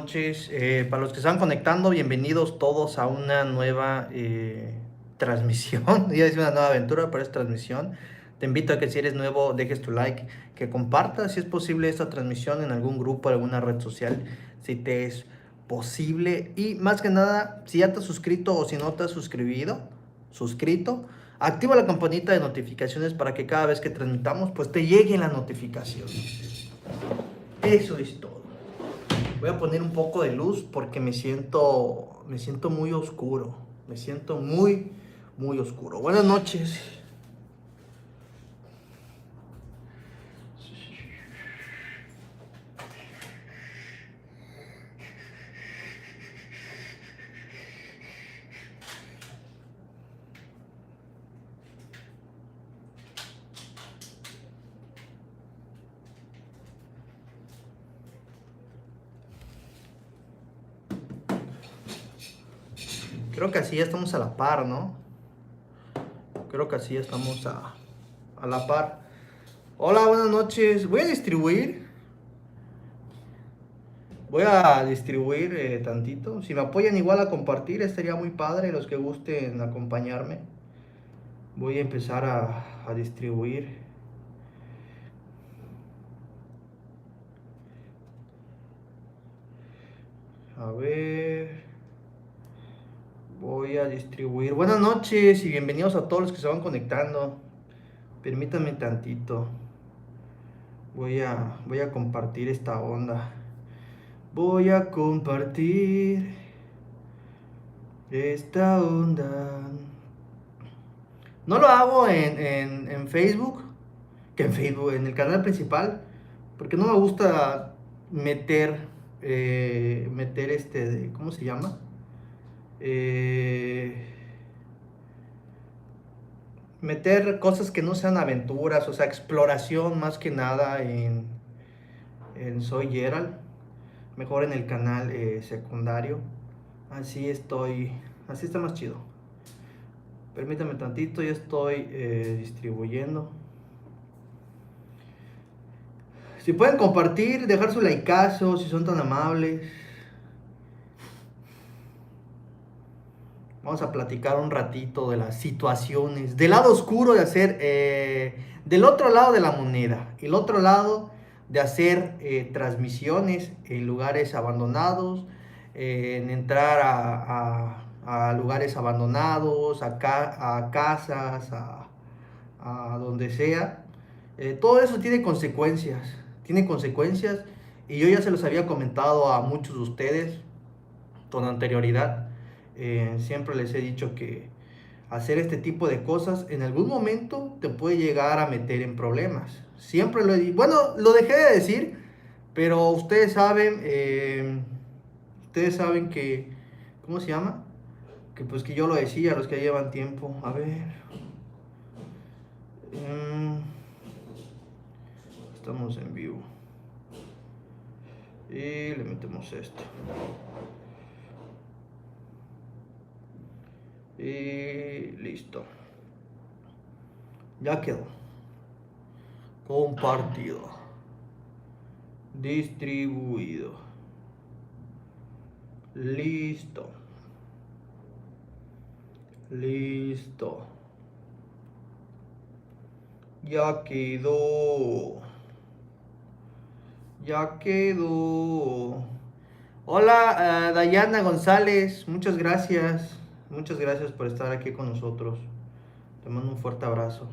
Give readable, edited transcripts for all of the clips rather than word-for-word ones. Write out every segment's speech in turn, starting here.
noches. Para los que están conectando, bienvenidos todos a una nueva transmisión. Ya es una nueva aventura, pero es transmisión. Te invito a que si eres nuevo, dejes tu like, que compartas si es posible esta transmisión en algún grupo, en alguna red social, si te es posible. Y más que nada, si ya te has suscrito o si no te has suscrito, activa la campanita de notificaciones para que cada vez que transmitamos, pues te lleguen las notificaciones. Eso es todo. Voy a poner un poco de luz porque me siento muy oscuro. Me siento muy, muy oscuro. Buenas noches. Creo que así ya estamos a la par, ¿no? Creo que así ya estamos a la par. Hola, buenas noches. Voy a distribuir tantito. Si me apoyan igual a compartir, estaría muy padre. Los que gusten acompañarme. Voy a empezar a distribuir. A ver. Voy a distribuir. Buenas noches y bienvenidos a todos los que se van conectando. Permítanme tantito. Voy a compartir esta onda. Voy a compartir esta onda. No lo hago en Facebook, que en Facebook, en el canal principal, porque no me gusta meter ¿cómo se llama? Eh, Meter cosas que no sean aventuras, o sea, exploración más que nada en Soy Gerald, mejor en el canal secundario. Así está más chido. Permítame tantito, ya estoy distribuyendo. Si pueden compartir, dejar su likeazo, si son tan amables. Vamos a platicar un ratito de las situaciones, del lado oscuro de hacer, del otro lado de la moneda, el otro lado de hacer transmisiones en lugares abandonados, en entrar a lugares abandonados, a casas, a donde sea. Todo eso tiene consecuencias y yo ya se los había comentado a muchos de ustedes con anterioridad. Siempre les he dicho que hacer este tipo de cosas en algún momento te puede llegar a meter en problemas. Siempre lo he dicho. Bueno, lo dejé de decir, pero ustedes saben que, ¿cómo se llama? Que pues que yo lo decía, los que llevan tiempo. A ver. Estamos en vivo. Y le metemos esto. Y listo. Ya quedó. Compartido. Distribuido. Listo. Listo. Ya quedó. Ya quedó. Hola, Dayana González. Muchas gracias. Muchas gracias por estar aquí con nosotros. Te mando un fuerte abrazo.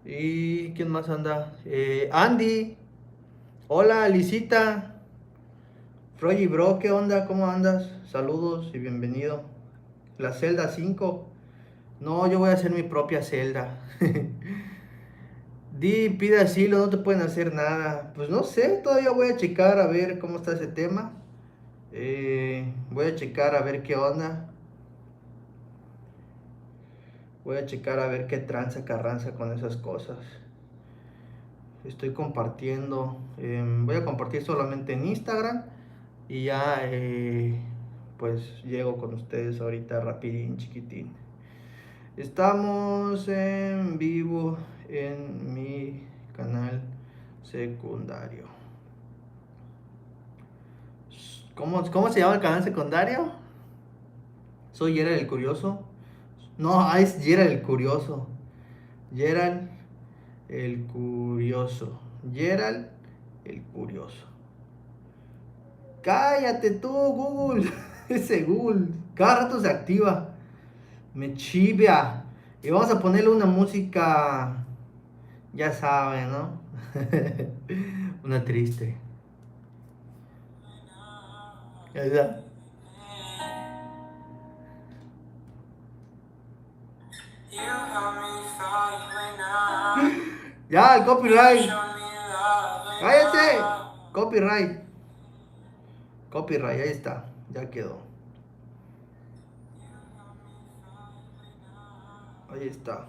¿Y quién más anda? Andy. Hola, Lisita. Froy Bro, ¿qué onda? ¿Cómo andas? Saludos y bienvenido. La celda 5. No, yo voy a hacer mi propia celda. Pide asilo, no te pueden hacer nada. Pues no sé, todavía voy a checar a ver cómo está ese tema. Voy a checar a ver qué onda. Voy a checar a ver qué tranza carranza con esas cosas. Estoy compartiendo. Voy a compartir solamente en Instagram. Y ya, pues llego con ustedes ahorita rapidín, chiquitín. Estamos en vivo en mi canal secundario. ¿Cómo se llama el canal secundario? Soy Gerald el Curioso. No, es Gerald el Curioso. Gerald el Curioso. Gerald el Curioso. Cállate tú, Google. Ese Google. Cada rato se activa. Me chivia. Y vamos a ponerle una música. Ya saben, ¿no? Una triste. Ya está. Ya, el copyright. Cállate. Copyright. Copyright, ahí está. Ya quedó. Ahí está.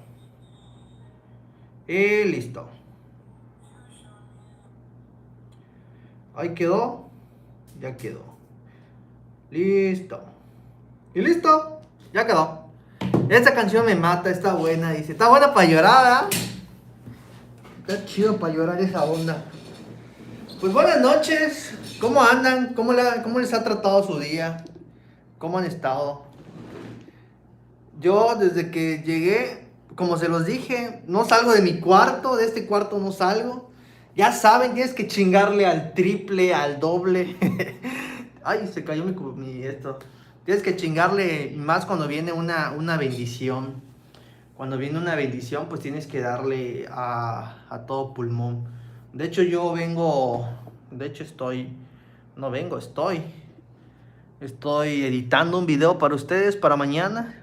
Y listo. Ahí quedó. Ya quedó. Listo. Y listo. Ya quedó. Esta canción me mata, está buena, dice. Está buena para llorar, ¿eh? Está chido para llorar esa onda. Pues buenas noches. ¿Cómo andan? ¿Cómo les ha tratado su día? ¿Cómo han estado? Yo desde que llegué, como se los dije, no salgo de mi cuarto, de este cuarto no salgo. Ya saben, tienes que chingarle al triple, al doble. Ay, se cayó esto. Tienes que chingarle más cuando viene una bendición. Cuando viene una bendición, pues tienes que darle a todo pulmón. De hecho, estoy editando un video para ustedes para mañana.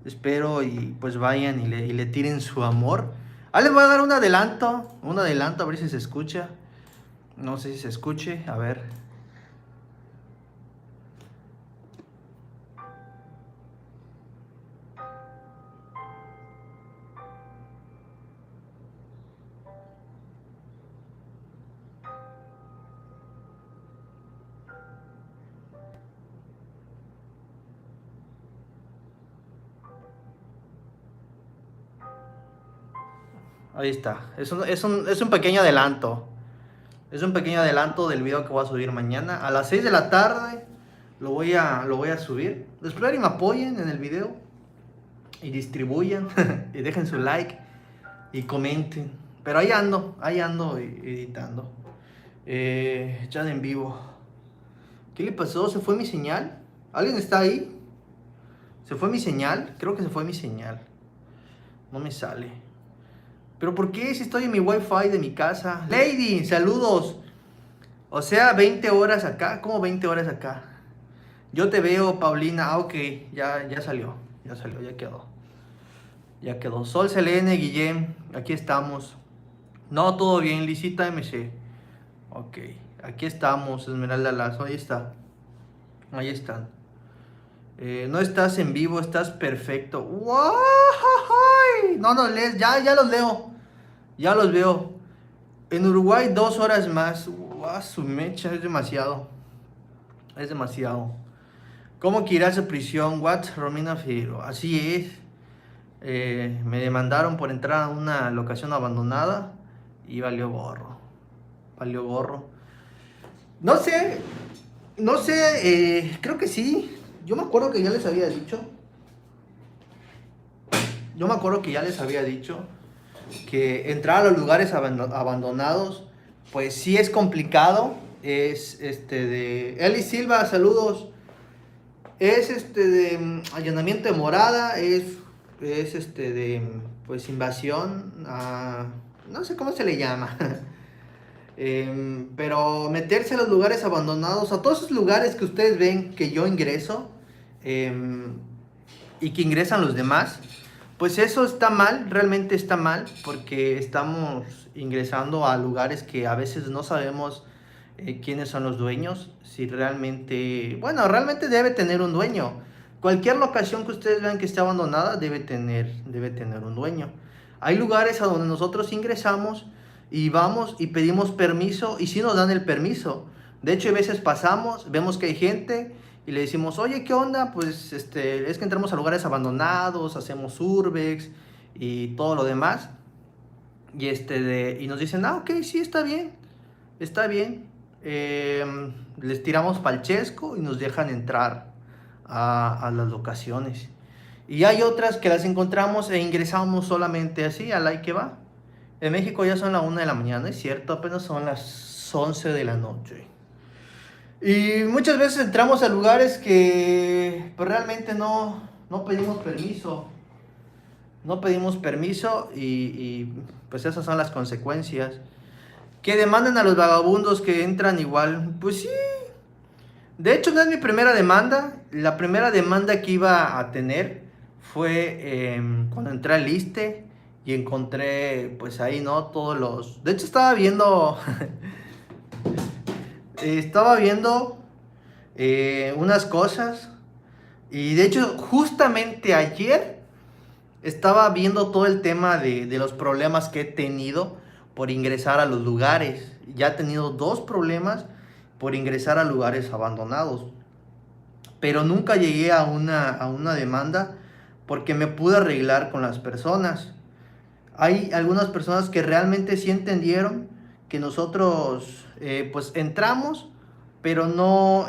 Espero y pues vayan y le tiren su amor. Ah, les voy a dar un adelanto, a ver si se escucha. No sé si se escuche, a ver. Ahí está. Es un pequeño adelanto. Es un pequeño adelanto del video que voy a subir mañana. A las 6 de la tarde lo voy a subir. Espero y me apoyen en el video. Y distribuyan. Y dejen su like. Y comenten. Pero ahí ando editando. Chat en vivo. ¿Qué le pasó? ¿Se fue mi señal? ¿Alguien está ahí? ¿Se fue mi señal? Creo que se fue mi señal. No me sale. ¿Pero por qué si estoy en mi wifi de mi casa? Lady, saludos. O sea, 20 horas acá. ¿Cómo 20 horas acá? Yo te veo, Paulina. Ah, ok. Ya salió. Ya quedó. Ya quedó. Sol Selene, Guillem. Aquí estamos. No, todo bien. Lisita MC. Ok. Aquí estamos, Esmeralda Lazo. Ahí está. Ahí están. No estás en vivo, estás perfecto. ¡Wow! No, lees. Ya los leo. Ya los veo. En Uruguay 2 horas más. ¡Wow! Su mecha es demasiado. Es demasiado. ¿Cómo que irá a su prisión? What? Romina Figueroa. Así es. Me demandaron por entrar a una locación abandonada y valió gorro. Valió gorro. No sé. No sé. Creo que sí. Yo me acuerdo que ya les había dicho. Que entrar a los lugares abandonados, pues sí es complicado. Es de Eli Silva, saludos. Es de allanamiento de morada, es de pues invasión a, no sé cómo se le llama. Pero meterse a los lugares abandonados, a todos esos lugares que ustedes ven que yo ingreso, y que ingresan los demás, pues eso está mal, realmente está mal, porque estamos ingresando a lugares que a veces no sabemos quiénes son los dueños, si realmente, bueno, realmente debe tener un dueño. Cualquier locación que ustedes vean que esté abandonada debe tener un dueño. Hay lugares a donde nosotros ingresamos y vamos y pedimos permiso y sí nos dan el permiso. De hecho, a veces pasamos, vemos que hay gente y le decimos, oye, ¿qué onda? Pues es que entramos a lugares abandonados, hacemos urbex y todo lo demás. Y nos dicen, ah, ok, sí, está bien, está bien. les tiramos palchesco y nos dejan entrar a las locaciones. Y hay otras que las encontramos e ingresamos solamente así, al ahí que va. En México ya son las 1 de la mañana, es cierto, apenas son las 11 de la noche. Y muchas veces entramos a lugares que pues, realmente no pedimos permiso. No pedimos permiso y pues esas son las consecuencias. Que demandan a los vagabundos que entran igual. Pues sí. De hecho, no es mi primera demanda. La primera demanda que iba a tener fue cuando entré al ISSSTE y encontré, pues ahí, ¿no? Todos los... De hecho, estaba viendo... estaba viendo unas cosas. Y de hecho, justamente ayer estaba viendo todo el tema de los problemas que he tenido por ingresar a los lugares. Ya he tenido 2 problemas por ingresar a lugares abandonados. Pero nunca llegué a una demanda porque me pude arreglar con las personas. Hay algunas personas que realmente sí entendieron que nosotros pues entramos, pero no,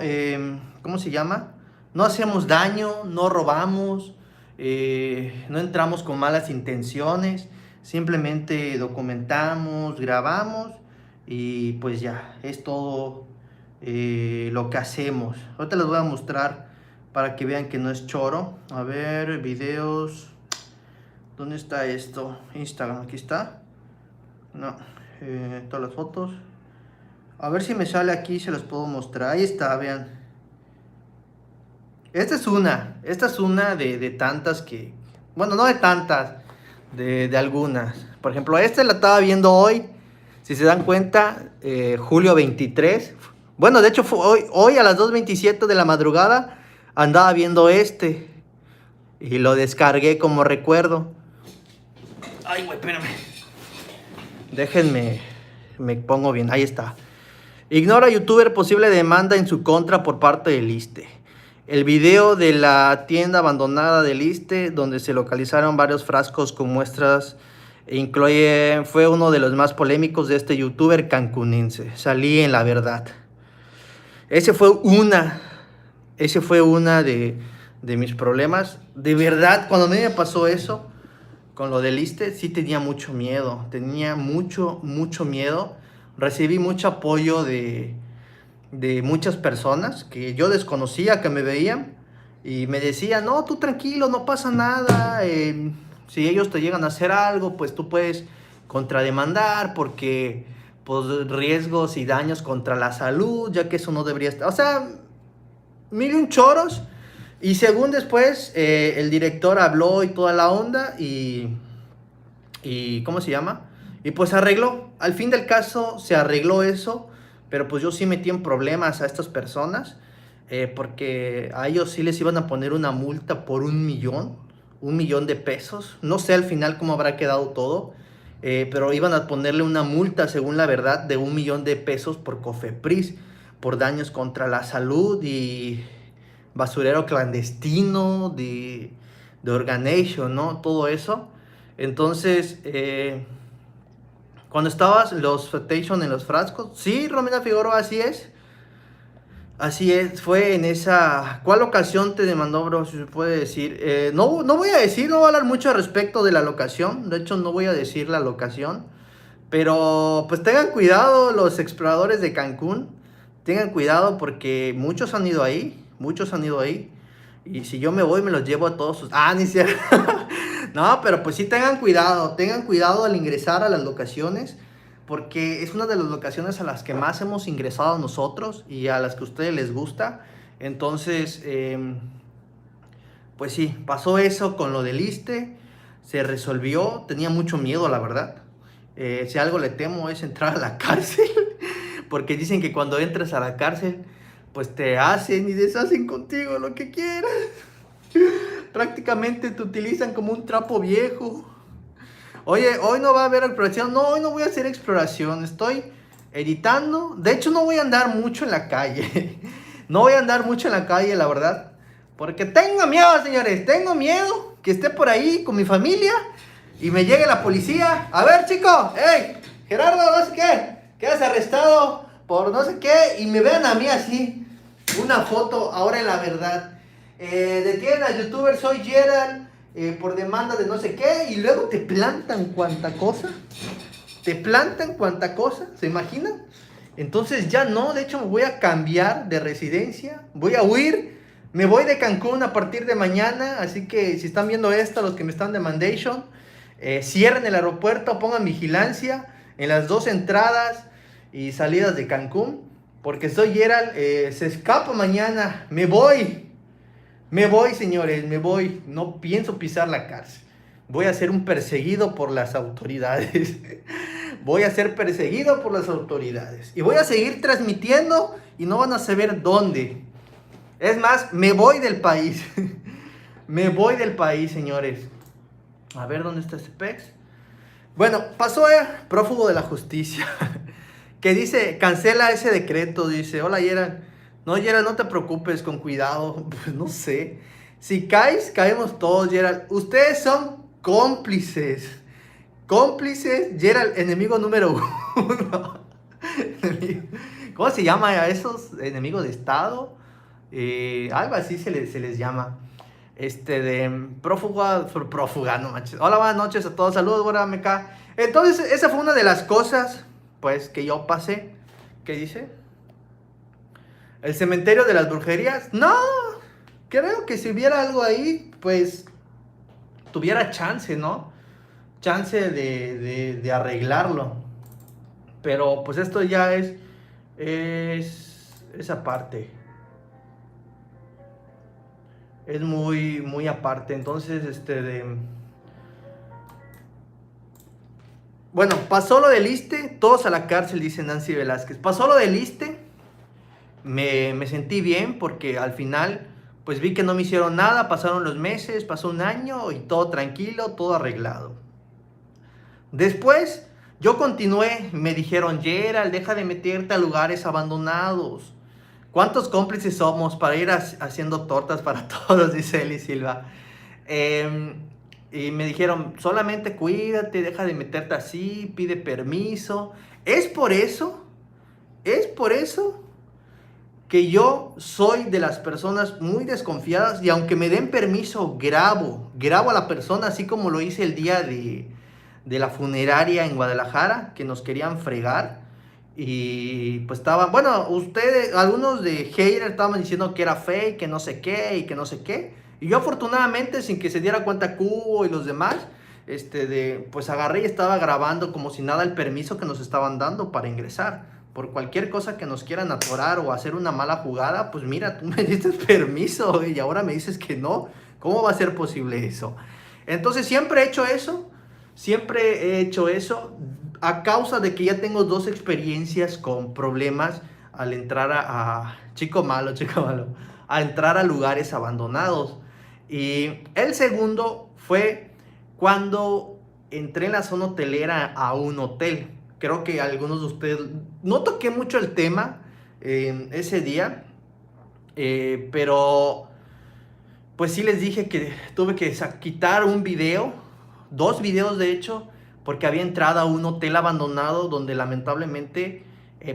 ¿cómo se llama? No hacemos daño, no robamos, no entramos con malas intenciones, simplemente documentamos, grabamos y pues ya, es todo lo que hacemos. Ahorita les voy a mostrar para que vean que no es choro. A ver, videos. ¿Dónde está esto? Instagram, aquí está. No, todas las fotos. A ver si me sale aquí, se los puedo mostrar. Ahí está, vean. Esta es una de tantas que... Bueno, no de tantas, de algunas. Por ejemplo, esta la estaba viendo hoy. Si se dan cuenta, julio 23. Bueno, de hecho, fue hoy a las 2:27 de la madrugada andaba viendo este. Y lo descargué como recuerdo. Ay, güey, espérame. Déjenme, me pongo bien. Ahí está. Ignora youtuber posible demanda en su contra por parte del ISSSTE. El video de la tienda abandonada del ISSSTE, donde se localizaron varios frascos con muestras, fue uno de los más polémicos de este youtuber cancunense. Salí en La Verdad. Ese fue una de mis problemas. De verdad, cuando a mí me pasó eso, con lo del ISSSTE, sí tenía mucho miedo. Tenía mucho miedo. Recibí mucho apoyo de muchas personas que yo desconocía, que me veían y me decían, no, tú tranquilo, no pasa nada. Si ellos te llegan a hacer algo, pues tú puedes contrademandar porque pues riesgos y daños contra la salud, ya que eso no debería estar. O sea, 1001 choros. Y según después el director habló y toda la onda y ¿cómo se llama? Y pues arregló. Al fin del caso se arregló eso, pero pues yo sí metí en problemas a estas personas porque a ellos sí les iban a poner una multa por 1 millón de pesos. No sé al final cómo habrá quedado todo, pero iban a ponerle una multa, según La Verdad, de 1 millón de pesos por Cofepris, por daños contra la salud y basurero clandestino, de organization, ¿no? Todo eso. Entonces, cuando estabas los flotation en los frascos, sí, Romina Figueroa, así es. Así es, fue en esa... ¿Cuál ocasión te demandó, bro? Si se puede decir. No voy a decir, no voy a hablar mucho al respecto de la locación. De hecho, no voy a decir la locación. Pero, pues tengan cuidado los exploradores de Cancún. Tengan cuidado porque muchos han ido ahí. Muchos han ido ahí. Y si yo me voy, me los llevo a todos sus... Ah, ni siquiera... No, pero pues sí tengan cuidado al ingresar a las locaciones, porque es una de las locaciones a las que más hemos ingresado nosotros y a las que a ustedes les gusta. Entonces, pues sí, pasó eso con lo del ISSSTE, se resolvió, tenía mucho miedo, la verdad. Si algo le temo es entrar a la cárcel, porque dicen que cuando entras a la cárcel, pues te hacen y deshacen contigo lo que quieras. Prácticamente te utilizan como un trapo viejo. Oye, hoy no va a haber exploración. No, hoy no voy a hacer exploración. Estoy editando. De hecho, no voy a andar mucho en la calle. No voy a andar mucho en la calle, la verdad. Porque tengo miedo, señores. Tengo miedo que esté por ahí con mi familia y me llegue la policía. A ver, chico. Hey, Gerardo, no sé qué. Quedas arrestado por no sé qué, y me vean a mí así, una foto, ahora en la verdad. Detienen al youtuber Soy Gerald por demanda de no sé qué, y luego te plantan cuanta cosa. Te plantan cuanta cosa, ¿se imaginan? Entonces ya no, de hecho me voy a cambiar de residencia, voy a huir, me voy de Cancún a partir de mañana, así que si están viendo esto, los que me están demandation, cierren el aeropuerto, pongan vigilancia en las dos entradas y salidas de Cancún, porque Soy Gerald, se escapa mañana, me voy señores, me voy, no pienso pisar la cárcel, voy a ser un perseguido por las autoridades. Voy a ser perseguido por las autoridades. Y voy a seguir transmitiendo y no van a saber dónde. Es más, me voy del país. Me voy del país, señores. A ver, ¿dónde está este pex? Bueno, pasó prófugo de la justicia. Que dice, cancela ese decreto. Dice, hola Gerald. No, Gerald, no te preocupes, con cuidado. Pues no sé. Si caes, caemos todos, Gerald. Ustedes son cómplices. Cómplices, Gerald, enemigo número 1. ¿Cómo se llama a esos enemigos de Estado? Algo así se les llama. De prófuga, no manches. Hola, buenas noches a todos, saludos, buena meca. Entonces, esa fue una de las cosas, pues, que yo pasé. ¿Qué dice? ¿El cementerio de las brujerías? No, creo que si hubiera algo ahí, pues, tuviera chance, ¿no? Chance de arreglarlo. Pero pues esto ya es esa parte. Es muy, muy aparte. Entonces, bueno, pasó lo del ISSSTE, todos a la cárcel, dice Nancy Velázquez. Pasó lo del ISSSTE, me sentí bien porque al final, pues vi que no me hicieron nada, pasaron los meses, pasó un año y todo tranquilo, todo arreglado. Después, yo continué, me dijeron, Gerald, deja de meterte a lugares abandonados. ¿Cuántos cómplices somos para ir haciendo tortas para todos? Dice Eli Silva. Y me dijeron, solamente cuídate, deja de meterte así, pide permiso. Es por eso que yo soy de las personas muy desconfiadas y aunque me den permiso, grabo a la persona, así como lo hice el día de la funeraria en Guadalajara, que nos querían fregar. Y pues estaban, bueno, ustedes, algunos de haters estaban diciendo que era fake, que no sé qué y que no sé qué. Y yo afortunadamente, sin que se diera cuenta Cubo y los demás, pues agarré y estaba grabando como si nada el permiso que nos estaban dando para ingresar. Por cualquier cosa que nos quieran atorar o hacer una mala jugada, pues mira, tú me diste permiso y ahora me dices que no. ¿Cómo va a ser posible eso? Entonces siempre he hecho eso a causa de que ya tengo 2 experiencias con problemas al entrar chico malo, a entrar a lugares abandonados. Y el segundo fue cuando entré en la zona hotelera a un hotel. Creo que algunos de ustedes, no toqué mucho el tema ese día, pero pues sí les dije que tuve que quitar un video, 2 videos de hecho, porque había entrado a un hotel abandonado donde lamentablemente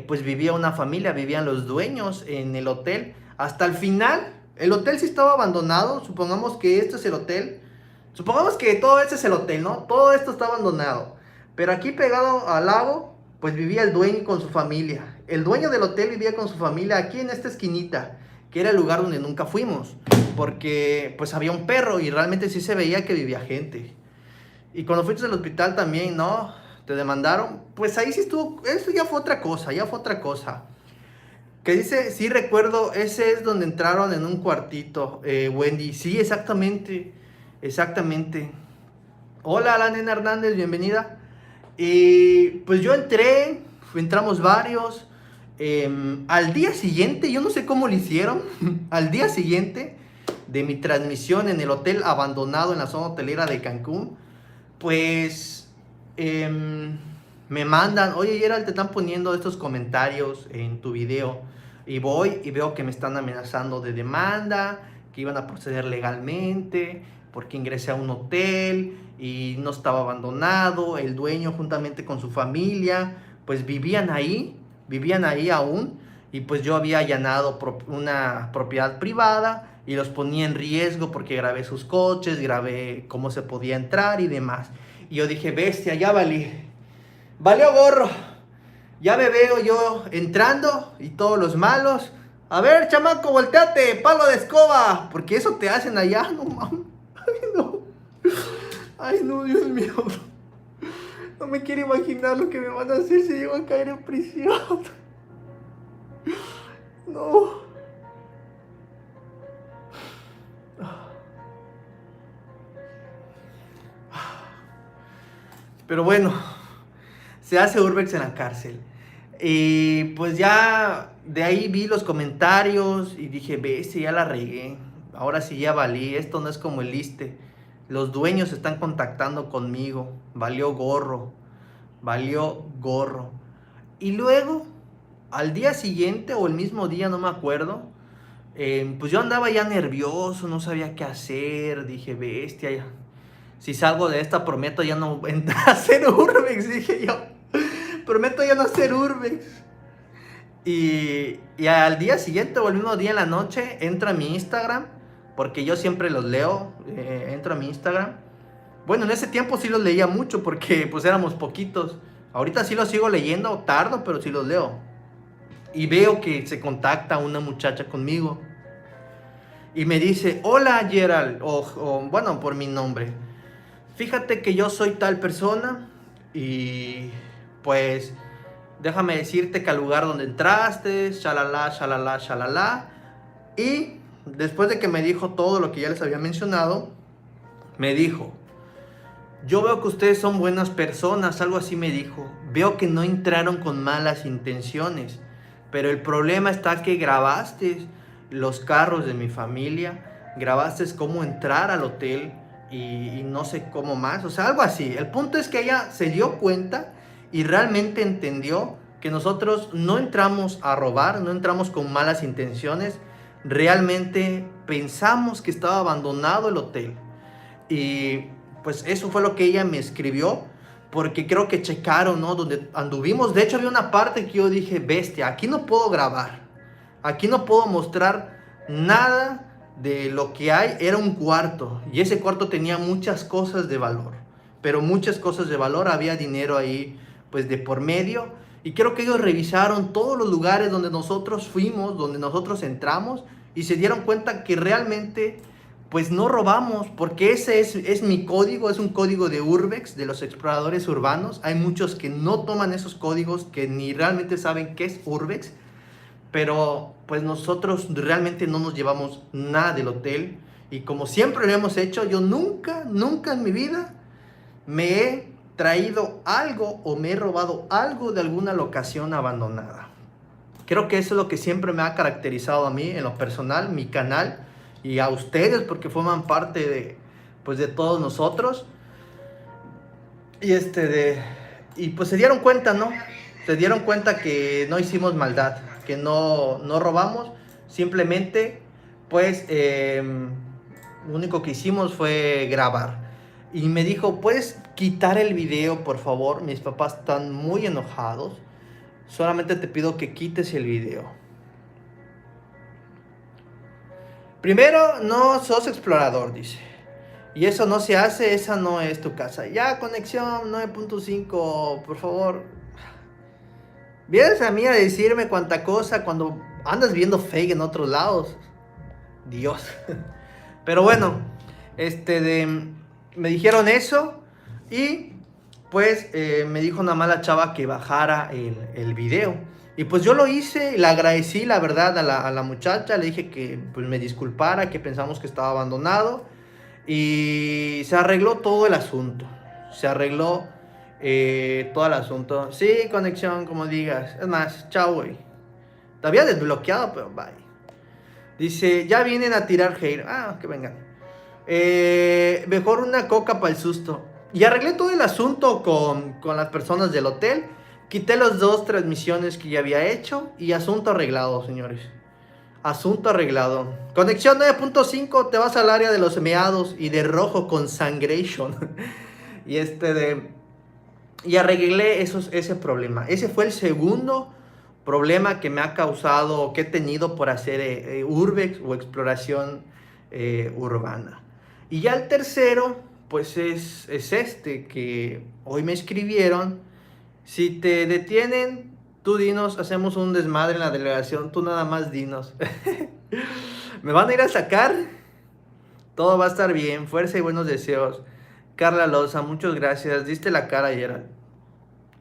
pues vivía una familia, vivían los dueños en el hotel. Hasta el final, el hotel sí estaba abandonado, supongamos que este es el hotel, supongamos que todo este es el hotel, ¿no? Todo esto está abandonado, pero aquí pegado al lago, pues vivía el dueño con su familia. El dueño del hotel vivía con su familia aquí en esta esquinita, que era el lugar donde nunca fuimos, porque pues había un perro y realmente sí se veía que vivía gente. Y cuando fuiste al hospital también, ¿no? Te demandaron, pues ahí sí estuvo, eso ya fue otra cosa. Que dice, sí recuerdo, ese es donde entraron en un cuartito, Wendy. Sí, exactamente. Hola, la nena Hernández, bienvenida. Y pues yo entramos varios. Al día siguiente, yo no sé cómo lo hicieron, al día siguiente de mi transmisión en el hotel abandonado en la zona hotelera de Cancún, pues me mandan, oye Gerald, te están poniendo estos comentarios en tu video. Y voy y veo que me están amenazando de demanda, que iban a proceder legalmente, porque ingresé a un hotel y no estaba abandonado. El dueño juntamente con su familia, pues vivían ahí. vivían ahí aún, y pues yo había allanado una propiedad privada y los ponía en riesgo porque grabé sus coches, grabé cómo se podía entrar y demás. Y yo dije, bestia, ya valió gorro. Ya me veo yo entrando y todos los malos. A ver, chamaco, volteate, palo de escoba. Porque eso te hacen allá, no mames. Ay, no. Ay, no, Dios mío. No me quiero imaginar lo que me van a hacer si llego a caer en prisión. No. Pero bueno, se hace Urbex en la cárcel. Y pues ya de ahí vi los comentarios y dije, bestia, ya la regué. Ahora sí ya valí, esto no es como el ISSSTE. Los dueños se están contactando conmigo. Valió gorro. Valió gorro. Y luego, al día siguiente o el mismo día, no me acuerdo, pues yo andaba ya nervioso, no sabía qué hacer. Dije, bestia, ya. Si salgo de esta, prometo ya no hacer Urbex, dije yo. Prometo ya no hacer Urbex. Y al día siguiente o el mismo día en la noche, entro a mi Instagram, porque yo siempre los leo, entro a mi Instagram. Bueno, en ese tiempo sí los leía mucho porque pues éramos poquitos. Ahorita sí los sigo leyendo, tardo, pero sí los leo. Y veo que se contacta una muchacha conmigo. Y me dice, hola Gerald, o bueno, por mi nombre. Fíjate que yo soy tal persona y pues déjame decirte que al lugar donde entraste, shalala, shalala, shalala. Y después de que me dijo todo lo que ya les había mencionado, me dijo, yo veo que ustedes son buenas personas, algo así me dijo. Veo que no entraron con malas intenciones, pero el problema está que grabaste los carros de mi familia, grabaste cómo entrar al hotel y no sé cómo más, o sea, algo así. El punto es que ella se dio cuenta y realmente entendió que nosotros no entramos a robar, no entramos con malas intenciones, realmente pensamos que estaba abandonado el hotel. Y pues eso fue lo que ella me escribió, porque creo que checaron, ¿no? Donde anduvimos. De hecho, había una parte que yo dije, bestia, aquí no puedo grabar. Aquí no puedo mostrar nada de lo que hay. Era un cuarto. Y ese cuarto tenía muchas cosas de valor. Pero muchas cosas de valor. Había dinero ahí, pues, de por medio. Y creo que ellos revisaron todos los lugares donde nosotros fuimos, donde nosotros entramos. Y se dieron cuenta que realmente pues no robamos, porque ese es mi código, es un código de Urbex, de los exploradores urbanos. Hay muchos que no toman esos códigos, que ni realmente saben qué es Urbex, pero pues nosotros realmente no nos llevamos nada del hotel. Y como siempre lo hemos hecho, yo nunca en mi vida me he traído algo o me he robado algo de alguna locación abandonada. Creo que eso es lo que siempre me ha caracterizado a mí en lo personal, mi canal, y a ustedes porque forman parte de, pues, de todos nosotros. Y pues se dieron cuenta, ¿no? Se dieron cuenta que no hicimos maldad, que no robamos, simplemente pues lo único que hicimos fue grabar. Y me dijo, ¿puedes quitar el video, por favor? Mis papás están muy enojados. Solamente te pido que quites el video. Primero, no sos explorador, dice. Y eso no se hace, esa no es tu casa. Ya, conexión 9.5, por favor. Vienes a mí a decirme cuánta cosa cuando andas viendo fake en otros lados. Dios. Pero bueno, me dijeron eso y pues me dijo una mala chava que bajara el video. Y pues yo lo hice, le agradecí la verdad a la muchacha, le dije que pues me disculpara, que pensamos que estaba abandonado. Y se arregló todo el asunto. Se arregló todo el asunto. Sí, conexión, como digas. Es más, chao, güey. Te había desbloqueado, pero bye. Dice, ya vienen a tirar hate. Ah, que vengan. Mejor una coca para el susto. Y arreglé todo el asunto con las personas del hotel. Quité las 2 transmisiones que ya había hecho. Y asunto arreglado, señores. Asunto arreglado. Conexión 9.5, te vas al área de los meados y de rojo con sangration. Y arreglé ese problema. Ese fue el segundo problema que me ha causado, que he tenido por hacer urbex o exploración urbana. Y ya el tercero, pues es este, que hoy me escribieron: si te detienen, tú dinos, hacemos un desmadre en la delegación, tú nada más dinos. Me van a ir a sacar, todo va a estar bien, fuerza y buenos deseos. Carla Loza, muchas gracias, diste la cara, Gerald.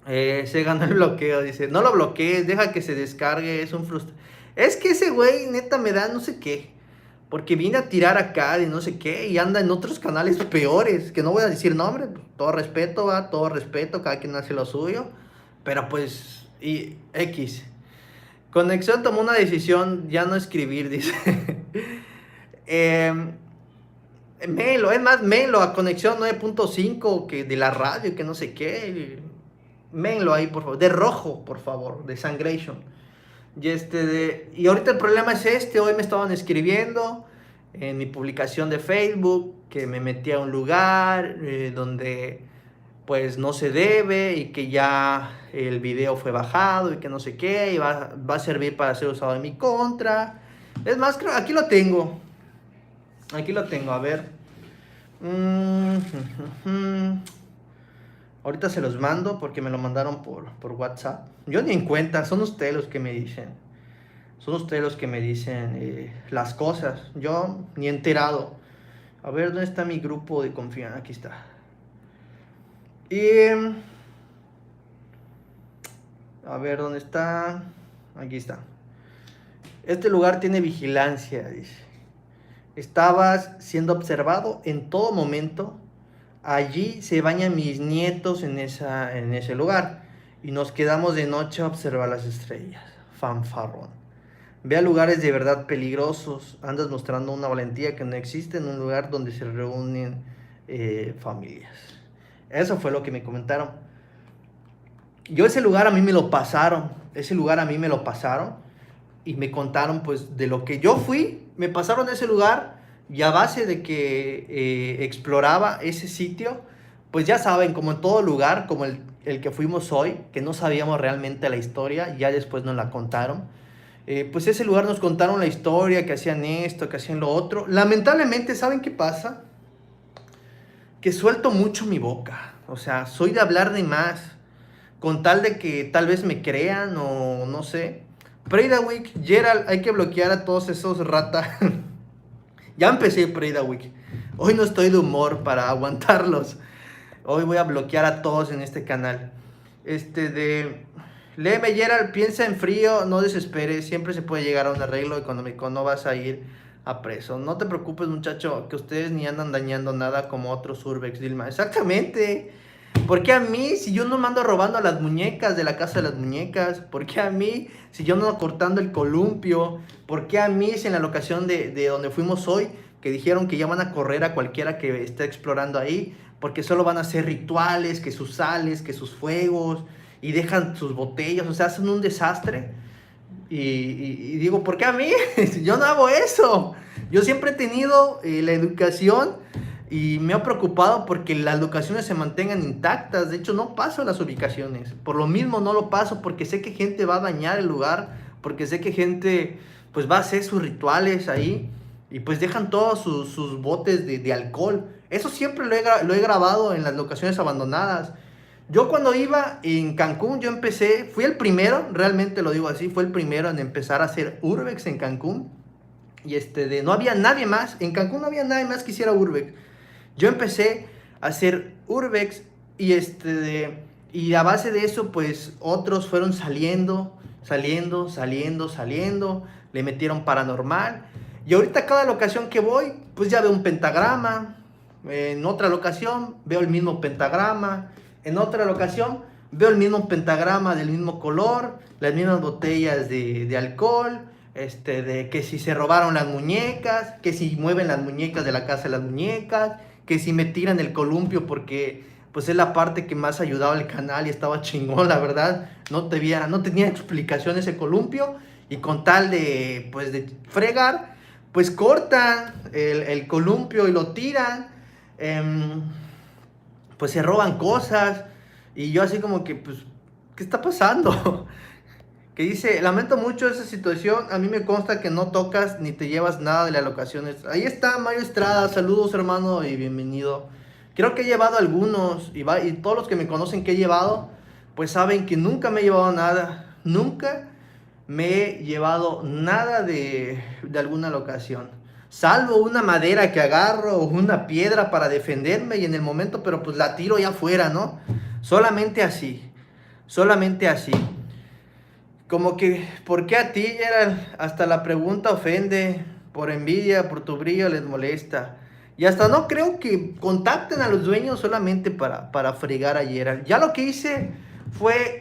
Se ganó el bloqueo, dice. No lo bloquees, deja que se descargue, es un frustra. Es que ese güey neta me da no sé qué. Porque vine a tirar acá y no sé qué. Y anda en otros canales peores. Que no voy a decir nombre. Todo respeto, va, todo respeto. Cada quien hace lo suyo. Pero pues, y X. Conexión tomó una decisión, ya no escribir, dice. Mailo, es más, mailo a Conexión 9.5 que de la radio, que no sé qué. Menlo ahí, por favor. De rojo, por favor. De Sangration. Y ahorita el problema es este. Hoy me estaban escribiendo en mi publicación de Facebook que me metí a un lugar donde pues no se debe, y que ya el video fue bajado y que no sé qué, y va a servir para ser usado en mi contra. Es más, creo, aquí lo tengo. Aquí lo tengo, a ver. Ahorita se los mando porque me lo mandaron por WhatsApp. Yo ni en cuenta, son ustedes los que me dicen. Son ustedes los que me dicen las cosas. Yo ni enterado. A ver, ¿dónde está mi grupo de confianza? Aquí está. Y... a ver, ¿dónde está? Aquí está. Este lugar tiene vigilancia, dice. Estabas siendo observado en todo momento. Allí se bañan mis nietos en ese lugar. Y nos quedamos de noche a observar las estrellas. Fanfarrón. Ve a lugares de verdad peligrosos. Andas mostrando una valentía que no existe en un lugar donde se reúnen familias. Eso fue lo que me comentaron. Yo ese lugar a mí me lo pasaron. Y me contaron pues de lo que yo fui. Me pasaron ese lugar. Y a base de que exploraba ese sitio, pues ya saben, como en todo lugar, como el que fuimos hoy, que no sabíamos realmente la historia, ya después nos la contaron. Pues ese lugar nos contaron la historia, que hacían esto, que hacían lo otro. Lamentablemente, ¿saben qué pasa? Que suelto mucho mi boca. O sea, soy de hablar de más, con tal de que tal vez me crean o no sé. Prida Week, Gerald, hay que bloquear a todos esos ratas. Ya empecé Prida Week. Hoy no estoy de humor para aguantarlos. Hoy voy a bloquear a todos en este canal. Léeme, Gerald, piensa en frío, no desesperes. Siempre se puede llegar a un arreglo económico. No vas a ir a preso. No te preocupes, muchacho, que ustedes ni andan dañando nada como otros urbex, Dilma. Exactamente. ¿Por qué a mí si yo no me ando robando a las muñecas de la casa de las muñecas? ¿Por qué a mí si yo no ando cortando el columpio? ¿Por qué a mí si en la locación de donde fuimos hoy, que dijeron que ya van a correr a cualquiera que esté explorando ahí, porque solo van a hacer rituales, que sus sales, que sus fuegos, y dejan sus botellas, o sea, hacen un desastre? Y digo, ¿por qué a mí? Yo no hago eso. Yo siempre he tenido la educación y me ha preocupado porque las locaciones se mantengan intactas. De hecho, no paso las ubicaciones. Por lo mismo no lo paso, porque sé que gente va a dañar el lugar, porque sé que gente pues va a hacer sus rituales ahí y pues dejan todos sus botes de alcohol. Eso siempre lo he grabado en las locaciones abandonadas. Yo cuando iba en Cancún, yo empecé, fui el primero, realmente lo digo así, fue el primero en empezar a hacer urbex en Cancún. Y no había nadie más, en Cancún no había nadie más que hiciera urbex. Yo empecé a hacer urbex y a base de eso, pues otros fueron saliendo, le metieron paranormal. Y ahorita cada locación que voy, pues ya veo un pentagrama. En otra locación veo el mismo pentagrama. En otra locación veo el mismo pentagrama del mismo color, las mismas botellas de alcohol, de que si se robaron las muñecas, que si mueven las muñecas de la casa de las muñecas, que si me tiran el columpio porque pues es la parte que más ayudaba al canal y estaba chingón, la verdad. No tenía explicación ese columpio, y con tal de pues de fregar, pues cortan el columpio y lo tiran. Pues se roban cosas, y yo así como que, pues, ¿qué está pasando? que dice, lamento mucho esa situación, a mí me consta que no tocas ni te llevas nada de las locaciones. Ahí está Mario Estrada, saludos hermano y bienvenido. Creo que he llevado algunos y todos los que me conocen que he llevado, pues saben que nunca me he llevado nada, nunca me he llevado nada de alguna locación. Salvo una madera que agarro o una piedra para defenderme y en el momento, pero pues la tiro ya afuera, ¿no? Solamente así, solamente así. Como que, ¿por qué a ti, Gerald? Hasta la pregunta ofende, por envidia, por tu brillo les molesta. Y hasta no creo que contacten a los dueños solamente para fregar a Gerald. Ya lo que hice fue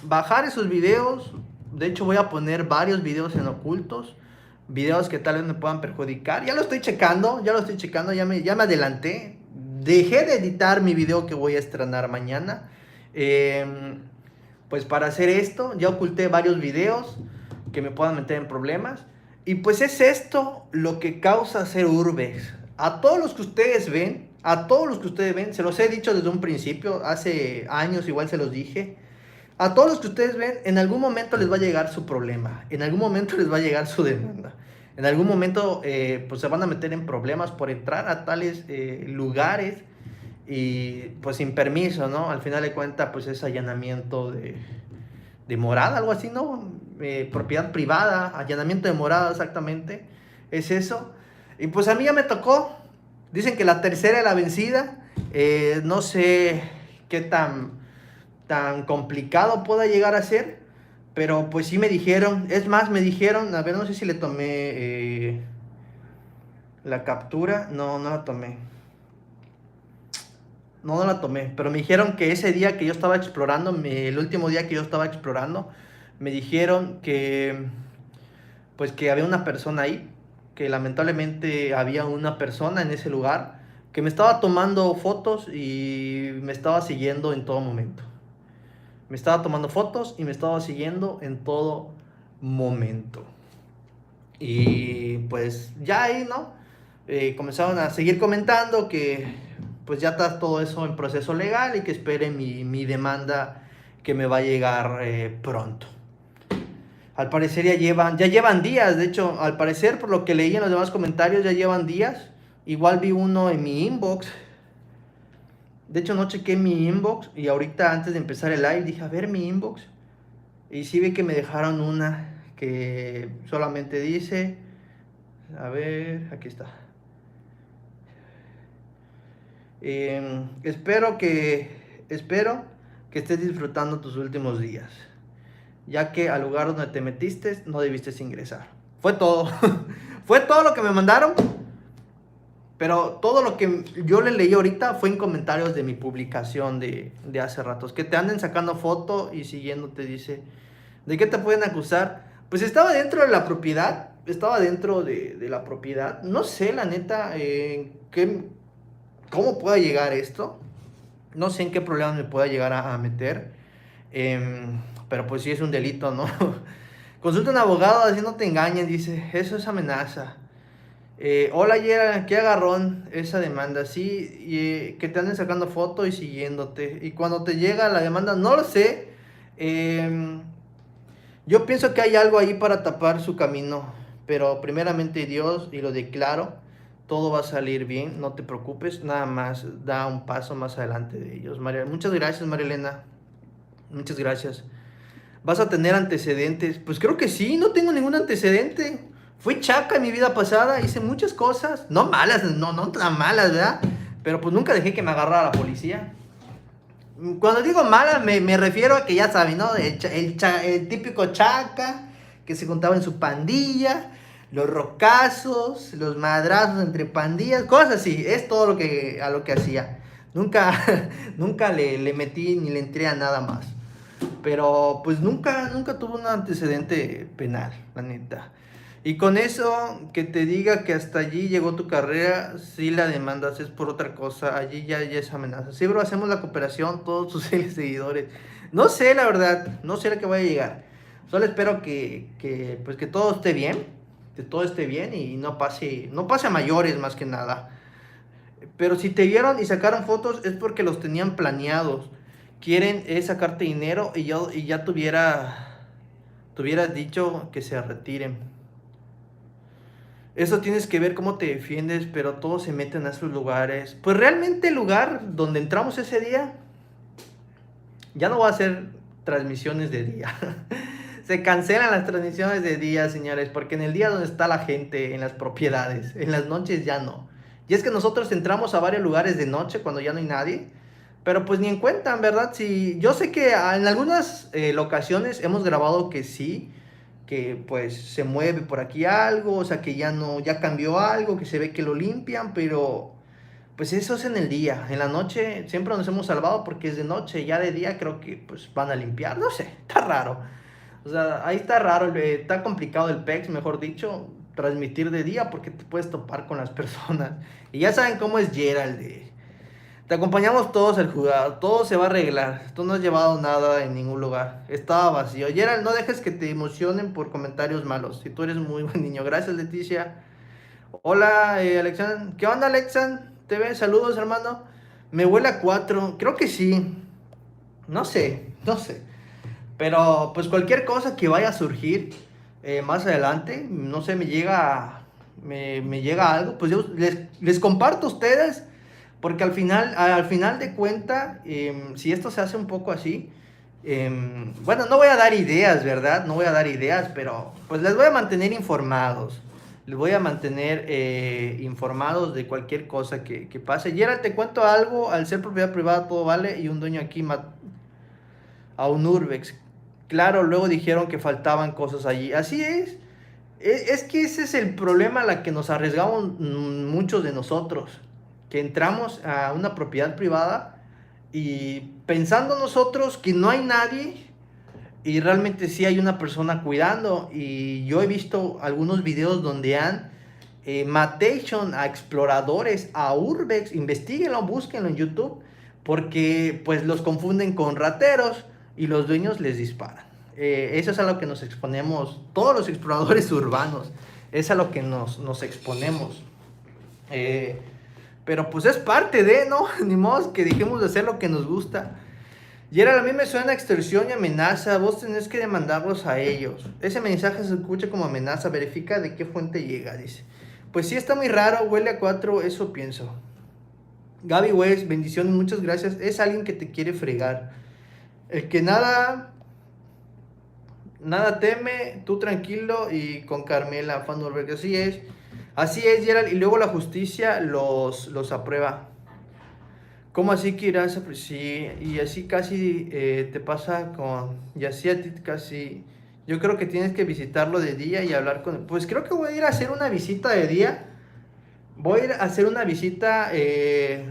bajar esos videos. De hecho, voy a poner varios videos en ocultos. Videos que tal vez me puedan perjudicar. Ya lo estoy checando, ya me adelanté. Dejé de editar mi video que voy a estrenar mañana. Pues para hacer esto ya oculté varios videos que me puedan meter en problemas. Y pues es esto lo que causa ser urbes. A todos los que ustedes ven, se los he dicho desde un principio, hace años igual se los dije. A todos los que ustedes ven, en algún momento les va a llegar su problema, en algún momento les va a llegar su demanda. En algún momento pues se van a meter en problemas por entrar a tales lugares y pues sin permiso, ¿no? Al final de cuentas, pues es allanamiento de morada, algo así, ¿no? Propiedad privada, allanamiento de morada exactamente, es eso. Y pues a mí ya me tocó, dicen que la tercera es la vencida, no sé qué tan complicado pueda llegar a ser, pero pues sí me dijeron, es más, me dijeron, a ver, no sé si le tomé la captura, no, no la tomé. No, no la tomé, pero me dijeron que ese día que yo estaba explorando, el último día que yo estaba explorando, me dijeron que, pues que había una persona ahí, que lamentablemente había una persona en ese lugar, que me estaba tomando fotos y me estaba siguiendo en todo momento. Me estaba tomando fotos y me estaba siguiendo en todo momento. Y pues ya ahí, ¿no? Comenzaron a seguir comentando que pues ya está todo eso en proceso legal y que espere mi demanda que me va a llegar pronto. Al parecer ya llevan días, de hecho, al parecer por lo que leí en los demás comentarios ya llevan días. Igual vi uno en mi inbox. De hecho no chequé mi inbox y ahorita antes de empezar el live dije a ver mi inbox. Y sí vi que me dejaron una que solamente dice, a ver, aquí está. Espero que estés disfrutando tus últimos días, ya que al lugar donde te metiste no debiste ingresar. Fue todo. Fue todo lo que me mandaron. Pero todo lo que yo le leí ahorita fue en comentarios de mi publicación de hace ratos. Que te anden sacando foto y siguiéndote, dice, ¿de qué te pueden acusar? Pues estaba dentro de la propiedad. Estaba dentro de la propiedad. No sé, la neta, cómo pueda llegar esto. No sé en qué problema me pueda llegar a meter. Pero pues sí es un delito, ¿no? Consulta a un abogado, así no te engañen, dice. Eso es amenaza. Hola Yera, qué agarrón esa demanda, sí, que te anden sacando fotos y siguiéndote. Y cuando te llega la demanda, no lo sé. Yo pienso que hay algo ahí para tapar su camino. Pero primeramente Dios, y lo declaro, todo va a salir bien, no te preocupes, nada más da un paso más adelante de ellos. María, muchas gracias, María Elena. Muchas gracias. ¿Vas a tener antecedentes? Pues creo que sí, no tengo ningún antecedente. Fui chaca en mi vida pasada, hice muchas cosas, no malas, no tan malas, ¿verdad? Pero pues nunca dejé que me agarrara la policía. Cuando digo malas me refiero a que ya saben, ¿no? El típico chaca que se juntaba en su pandilla, los rocazos, los madrazos entre pandillas, cosas así, es todo a lo que hacía. Nunca, nunca le metí ni le entré a nada más. Pero pues nunca tuvo un antecedente penal, la neta. Y con eso, que te diga que hasta allí llegó tu carrera, si la demandas es por otra cosa, allí ya es amenaza. Sí, bro, hacemos la cooperación, todos tus seguidores. No sé, la verdad, no sé a qué vaya a llegar. Solo espero pues que todo esté bien, que todo esté bien y no pase a mayores más que nada. Pero si te vieron y sacaron fotos es porque los tenían planeados. Quieren sacarte dinero y ya tuviera te hubieras dicho que se retiren. Eso tienes que ver cómo te defiendes, pero todos se meten a esos lugares. Pues realmente el lugar donde entramos ese día, ya no va a ser transmisiones de día. Se cancelan las transmisiones de día, señores, porque en el día donde está la gente, en las propiedades, en las noches ya no. Y es que nosotros entramos a varios lugares de noche cuando ya no hay nadie, pero pues ni en cuenta, ¿verdad? Si, yo sé que en algunas locaciones hemos grabado que sí, que pues se mueve por aquí algo, o sea que ya no, ya cambió algo, que se ve que lo limpian, pero pues eso es en el día. En la noche siempre nos hemos salvado porque es de noche, ya de día creo que pues van a limpiar, no sé, está raro. O sea, ahí está raro, está complicado el PEX, mejor dicho, transmitir de día porque te puedes topar con las personas. Y ya saben cómo es Gerald. Te acompañamos todos al jugar, todo se va a arreglar. Tú no has llevado nada en ningún lugar. Estaba vacío. Gerald, no dejes que te emocionen por comentarios malos. Si tú eres muy buen niño. Gracias, Leticia. Hola, Alexan. ¿Qué onda, Alexan? ¿Te ven? Saludos, hermano. Me huele a 4. Creo que sí. No sé, no sé. Pero pues cualquier cosa que vaya a surgir más adelante, no sé, me llega algo, pues yo les comparto a ustedes, porque al final de cuenta, si esto se hace un poco así, bueno, no voy a dar ideas, ¿verdad? No voy a dar ideas, pero pues les voy a mantener informados. Les voy a mantener informados de cualquier cosa que pase. Y ahora te cuento algo, al ser propiedad privada todo vale y un dueño aquí a un urbex. Claro, luego dijeron que faltaban cosas allí. Así es. Es que ese es el problema a la que nos arriesgamos muchos de nosotros. Que entramos a una propiedad privada y pensando nosotros que no hay nadie y realmente sí hay una persona cuidando. Y yo he visto algunos videos donde han matation a exploradores, a urbex. Investíguenlo, búsquenlo en YouTube, porque pues los confunden con rateros y los dueños les disparan. Eso es a lo que nos exponemos todos los exploradores urbanos. Es a lo que nos exponemos. Pero pues es parte de, ¿no? Ni modo que dejemos de hacer lo que nos gusta. Y era, a mí me suena extorsión y amenaza. Vos tenés que demandarlos a ellos. Ese mensaje se escucha como amenaza. Verifica de qué fuente llega, dice. Pues sí, está muy raro. Huele a 4, eso pienso. Gaby West, bendiciones, muchas gracias. Es alguien que te quiere fregar. El que nada teme, tú tranquilo y con Carmela, fan Norberg. Así es, Gerald. Y luego la justicia los aprueba. ¿Cómo así que irás a... Sí, y así casi te pasa con... Y así a ti casi... Yo creo que tienes que visitarlo de día y hablar con... Pues creo que voy a ir a hacer una visita de día. Voy a ir a hacer una visita... Te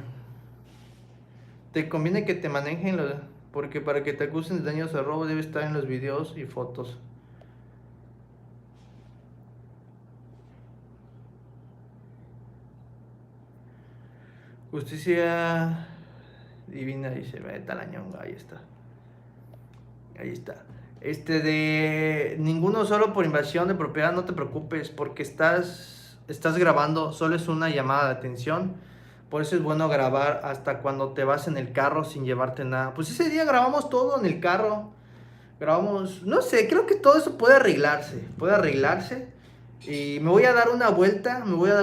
conviene que te manejen los... Porque para que te acusen de daños o robo debe estar en los videos y fotos. Justicia divina, dice, vete a la ñonga, ahí está. Ahí está. De ninguno solo por invasión de propiedad, no te preocupes, porque estás grabando, solo es una llamada de atención. Por eso es bueno grabar hasta cuando te vas en el carro sin llevarte nada. Pues ese día grabamos todo en el carro. Grabamos, no sé, creo que todo eso puede arreglarse. Puede arreglarse. Y me voy a dar una vuelta, no voy a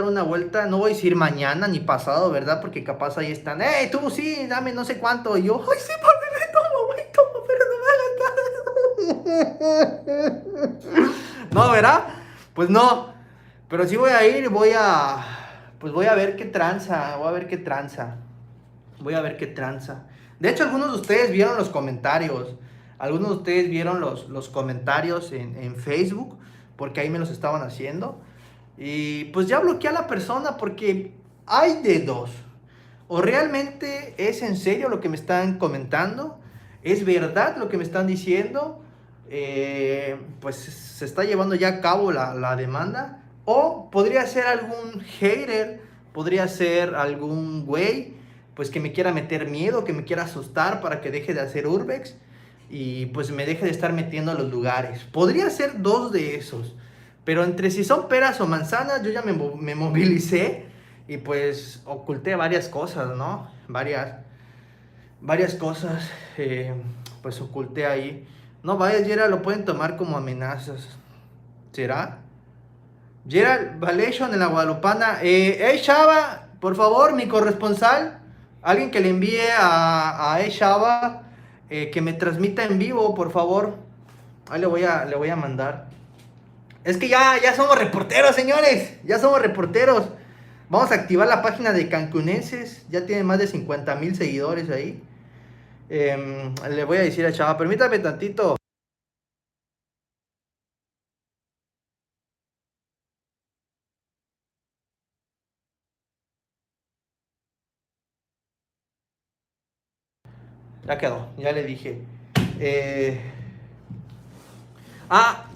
decir mañana ni pasado, ¿verdad? Porque capaz ahí están, ¡hey, tú sí, dame no sé cuánto! Y yo, ¡ay, sí, tomo, pero no me hagas nada! No, ¿verdad? Pues no, pero sí voy a ir, pues voy a ver qué tranza, voy a ver qué tranza. De hecho, algunos de ustedes vieron los comentarios, los comentarios en Facebook, porque ahí me los estaban haciendo. Y pues ya bloqueé a la persona porque hay de dos. O realmente es en serio lo que me están comentando, es verdad lo que me están diciendo, pues se está llevando ya a cabo la demanda. O podría ser algún hater, podría ser algún güey, pues que me quiera meter miedo, que me quiera asustar para que deje de hacer urbex y pues me deje de estar metiendo a los lugares. Podría ser dos de esos. Pero entre si son peras o manzanas, yo ya me movilicé y pues oculté varias cosas, ¿no? Varias cosas, pues oculté ahí. No vayas, Gerald, lo pueden tomar como amenazas. ¿Será? Gerald Valation en la Guadalupana. Hey, Chava, por favor, mi corresponsal. Alguien que le envíe a Chava que me transmita en vivo, por favor. Ahí le voy a mandar. Es que ya somos reporteros, señores. Ya somos reporteros. Vamos a activar la página de Cancunenses. Ya tiene más de 50,000 seguidores ahí. Le voy a decir a Chava, permítame tantito. Ya quedó, ya le dije. Eh,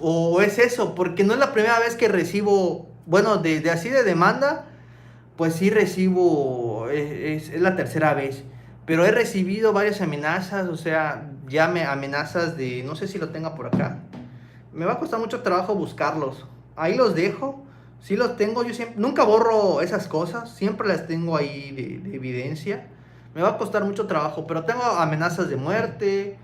o es eso, porque no es la primera vez que recibo, bueno, de así de demanda, pues sí recibo, es la tercera vez. Pero he recibido varias amenazas, o sea, ya me amenazas de, no sé si lo tenga por acá. Me va a costar mucho trabajo buscarlos. Ahí los dejo, sí los tengo, yo siempre, nunca borro esas cosas, siempre las tengo ahí de evidencia. Me va a costar mucho trabajo, pero tengo amenazas de muerte,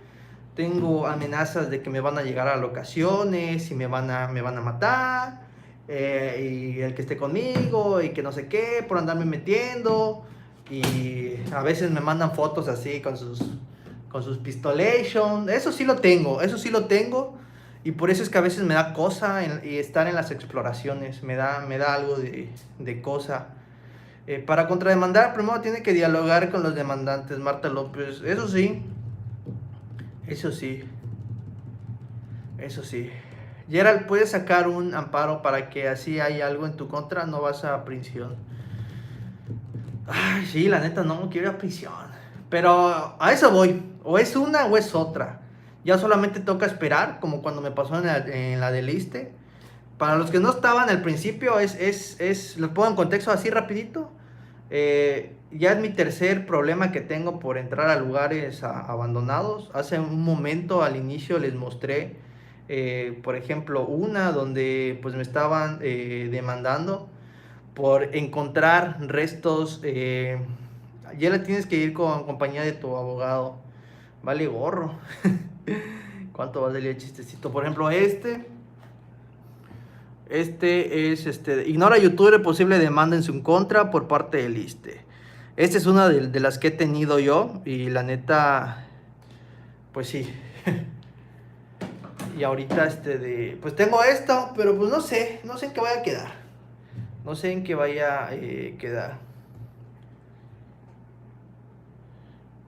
tengo amenazas de que me van a llegar a locaciones y me van a matar, y el que esté conmigo y que no sé qué, por andarme metiendo. Y a veces me mandan fotos así con sus pistolation. Eso sí lo tengo, eso sí lo tengo. Y por eso es que a veces me da cosa y estar en las exploraciones, me da algo de cosa. Para contrademandar, primero tiene que dialogar con los demandantes, Marta López. Eso sí, eso sí. Eso sí. Gerald, ¿puedes sacar un amparo para que así hay algo en tu contra? No vas a prisión. Ay, sí, la neta no quiero ir a prisión. Pero a eso voy. O es una o es otra. Ya solamente toca esperar, como cuando me pasó en la del ISSSTE. Para los que no estaban al principio, les pongo en contexto así rapidito. Ya es mi tercer problema que tengo por entrar a lugares abandonados. Hace un momento al inicio les mostré, por ejemplo, una donde pues me estaban demandando por encontrar restos. Ya le tienes que ir con compañía de tu abogado. Vale gorro. ¿Cuánto va a salir el chistecito? Por ejemplo, este es, ignora youtuber posible demanda en su contra por parte del ISSSTE. Esta es una de las que he tenido yo y la neta, pues sí. Y ahorita, pues tengo esto, pero pues no sé en qué vaya a quedar. No sé en qué vaya a quedar.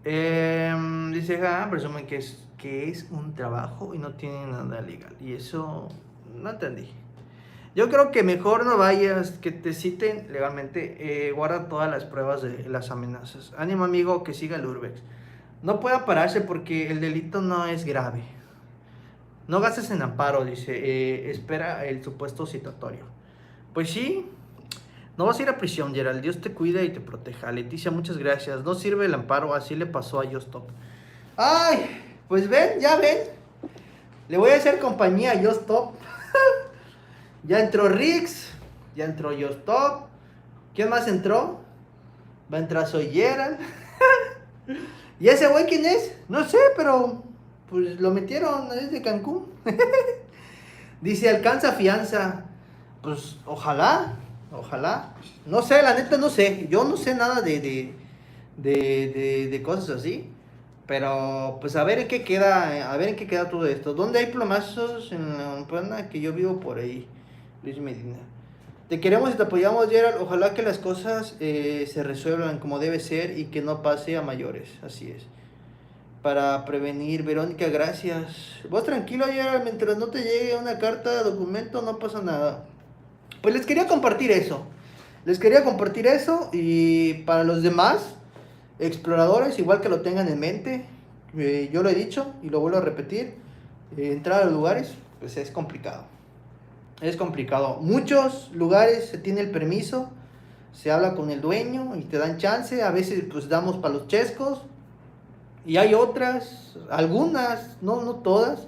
Dice, presumen que es un trabajo y no tiene nada legal. Y eso no entendí. Yo creo que mejor no vayas, que te citen legalmente. Guarda todas las pruebas de las amenazas. Ánimo, amigo, que siga el Urbex. No puede pararse porque el delito no es grave. No gastes en amparo, dice. Espera el supuesto citatorio. Pues sí, no vas a ir a prisión, Gerald. Dios te cuida y te proteja. Leticia, muchas gracias. No sirve el amparo, así le pasó a Justop. Ay, pues ven, ya ven. Le voy a hacer compañía a Justop. Ya entró Rix, ya entró Justop. ¿Quién más entró? Va a entrar Soy Gerald. ¿Y ese güey quién es? No sé, pero pues lo metieron desde Cancún. Dice, alcanza fianza. Pues ojalá, ojalá. No sé, la neta no sé. Yo no sé nada de cosas así. Pero pues a ver en qué queda, a ver en qué queda todo esto. ¿Dónde hay plomazos en la plana que yo vivo por ahí? Luis Medina. Te queremos y te apoyamos, Gerald. Ojalá que las cosas se resuelvan como debe ser y que no pase a mayores. Así es. Para prevenir, Verónica, gracias. Vos tranquilo, Gerald. Mientras no te llegue una carta de documento, no pasa nada. Pues les quería compartir eso. Les quería compartir eso. Y para los demás exploradores, igual que lo tengan en mente, yo lo he dicho y lo vuelvo a repetir. Entrar a los lugares, pues es complicado. Es complicado. Muchos lugares se tiene el permiso, se habla con el dueño y te dan chance. A veces pues damos para los chescos. Y hay otras, algunas, no todas,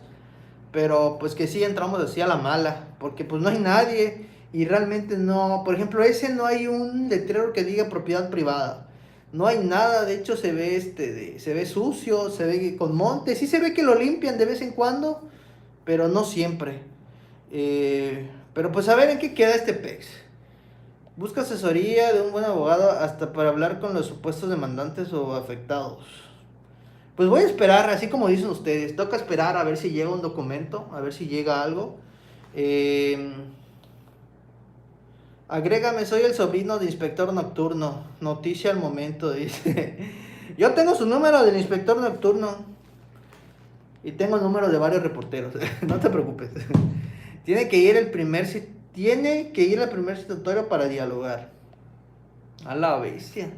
pero pues que sí entramos así a la mala, porque pues no hay nadie y realmente no, por ejemplo, ese no hay un letrero que diga propiedad privada. No hay nada, de hecho se ve se ve sucio, se ve con montes, sí se ve que lo limpian de vez en cuando, pero no siempre. Pero pues a ver en qué queda este PEX. Busca asesoría de un buen abogado hasta para hablar con los supuestos demandantes o afectados. Pues voy a esperar, así como dicen ustedes, toca esperar a ver si llega un documento, a ver si llega algo. Eh, Agrégame, soy el sobrino de inspector nocturno. Noticia al momento, dice. Yo tengo su número del inspector nocturno. Y tengo el número de varios reporteros. No te preocupes. Tiene que ir al primer citatorio para dialogar. A la bestia.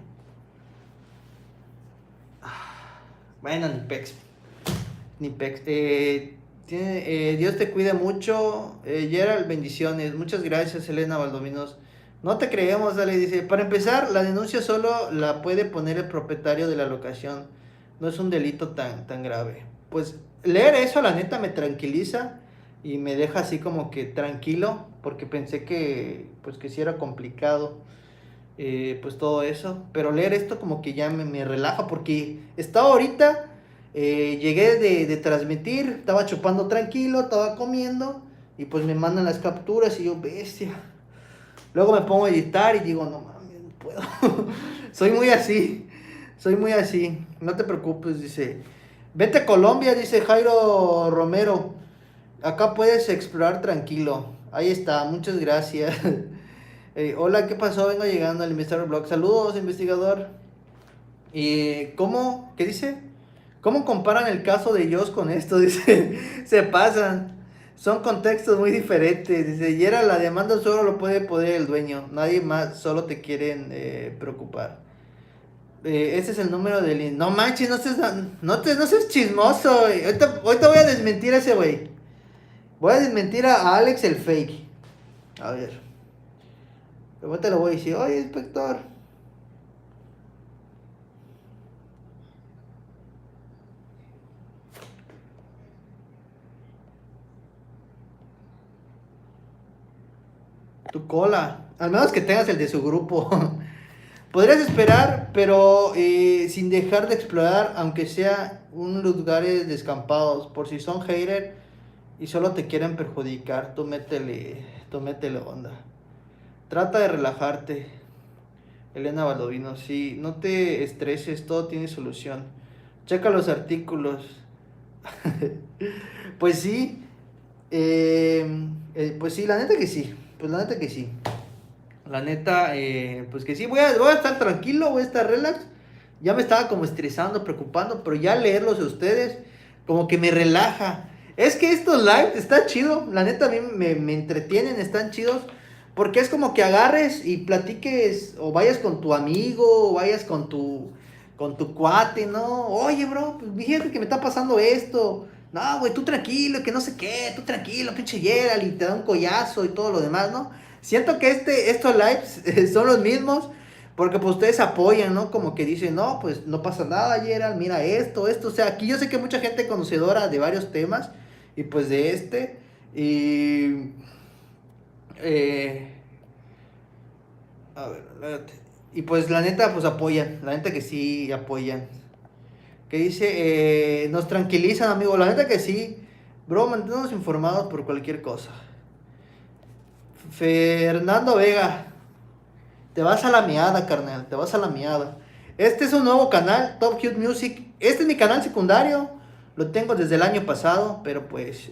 Bueno, ni pex. Ni pex. Dios te cuide mucho. Gerald, bendiciones. Muchas gracias, Elena Valdominos. No te creemos, dale, dice. Para empezar, la denuncia solo la puede poner el propietario de la locación. No es un delito tan grave. Pues leer eso, la neta, me tranquiliza y me deja así como que tranquilo, porque pensé que, pues, que sí era complicado, pues todo eso. Pero leer esto como que ya me relaja, porque estaba ahorita, llegué de transmitir, estaba chupando tranquilo, estaba comiendo, y pues me mandan las capturas y yo, bestia. Luego me pongo a editar y digo, no mames, no puedo. Soy muy así. No te preocupes, dice. Vete a Colombia, dice Jairo Romero. Acá puedes explorar tranquilo. Ahí está, muchas gracias. Hola, ¿qué pasó? Vengo llegando al Investigador Blog. Saludos, investigador. ¿Cómo? ¿Qué dice? ¿Cómo comparan el caso de Joss con esto? Dice, se pasan. Son contextos muy diferentes. Dice, y era la demanda solo lo puede poder el dueño. Nadie más, solo te quieren preocupar. Ese es el número del... No manches, no seas chismoso. Ahorita voy a desmentir a ese güey. Voy a desmentir a Alex el fake. A ver. Ahorita lo voy a decir. Oye, inspector. Tu cola. Al menos que tengas el de su grupo. Podrías esperar, pero sin dejar de explorar, aunque sea un lugares descampados. Por si son hater y solo te quieren perjudicar, tú métele onda. Trata de relajarte, Elena Baldovino. Sí, no te estreses, todo tiene solución. Checa los artículos. Pues sí, pues sí, la neta que sí. Pues la neta que sí. La neta, pues que sí, voy a estar tranquilo, voy a estar relax. Ya me estaba como estresando, preocupando, pero ya leerlos de ustedes, como que me relaja. Es que estos lives está chido, la neta a mí me entretienen, están chidos, porque es como que agarres y platiques, o vayas con tu amigo, o vayas con tu cuate, ¿no? Oye, bro, pues fíjate que me está pasando esto. No, güey, tú tranquilo, que no sé qué, tú tranquilo, pinche Gerald, y te da un collazo y todo lo demás, ¿no? Siento que estos lives son los mismos, porque pues ustedes apoyan, ¿no? Como que dicen, no, pues no pasa nada, Gerald, mira esto. O sea, aquí yo sé que hay mucha gente conocedora de varios temas, y pues de y... Eh, a ver, espérate. Y pues la neta, pues apoyan, la neta que sí apoyan. Que dice, nos tranquilizan, amigo, la neta que sí. Bro, manténnos informados por cualquier cosa. Fernando Vega, te vas a la miada, carnal, te vas a la miada. Este es un nuevo canal, Top Cute Music. Este es mi canal secundario, lo tengo desde el año pasado, pero pues,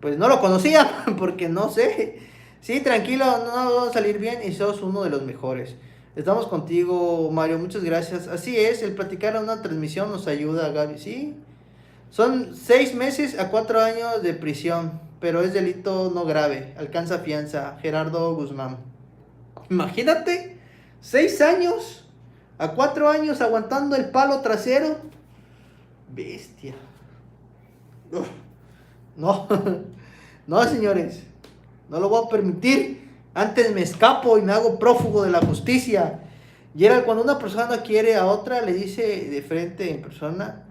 pues no lo conocía, porque no sé. Sí, tranquilo, no va a salir bien y sos uno de los mejores. Estamos contigo, Mario, muchas gracias. Así es, el platicar a una transmisión nos ayuda, Gaby, sí. Son 6 meses a 4 años de prisión, pero es delito no grave. Alcanza fianza. Gerardo Guzmán. Imagínate, 6 años a 4 años aguantando el palo trasero. Bestia. Uf, no, no, señores, no lo voy a permitir. Antes me escapo y me hago prófugo de la justicia. Y era cuando una persona quiere a otra, le dice de frente en persona,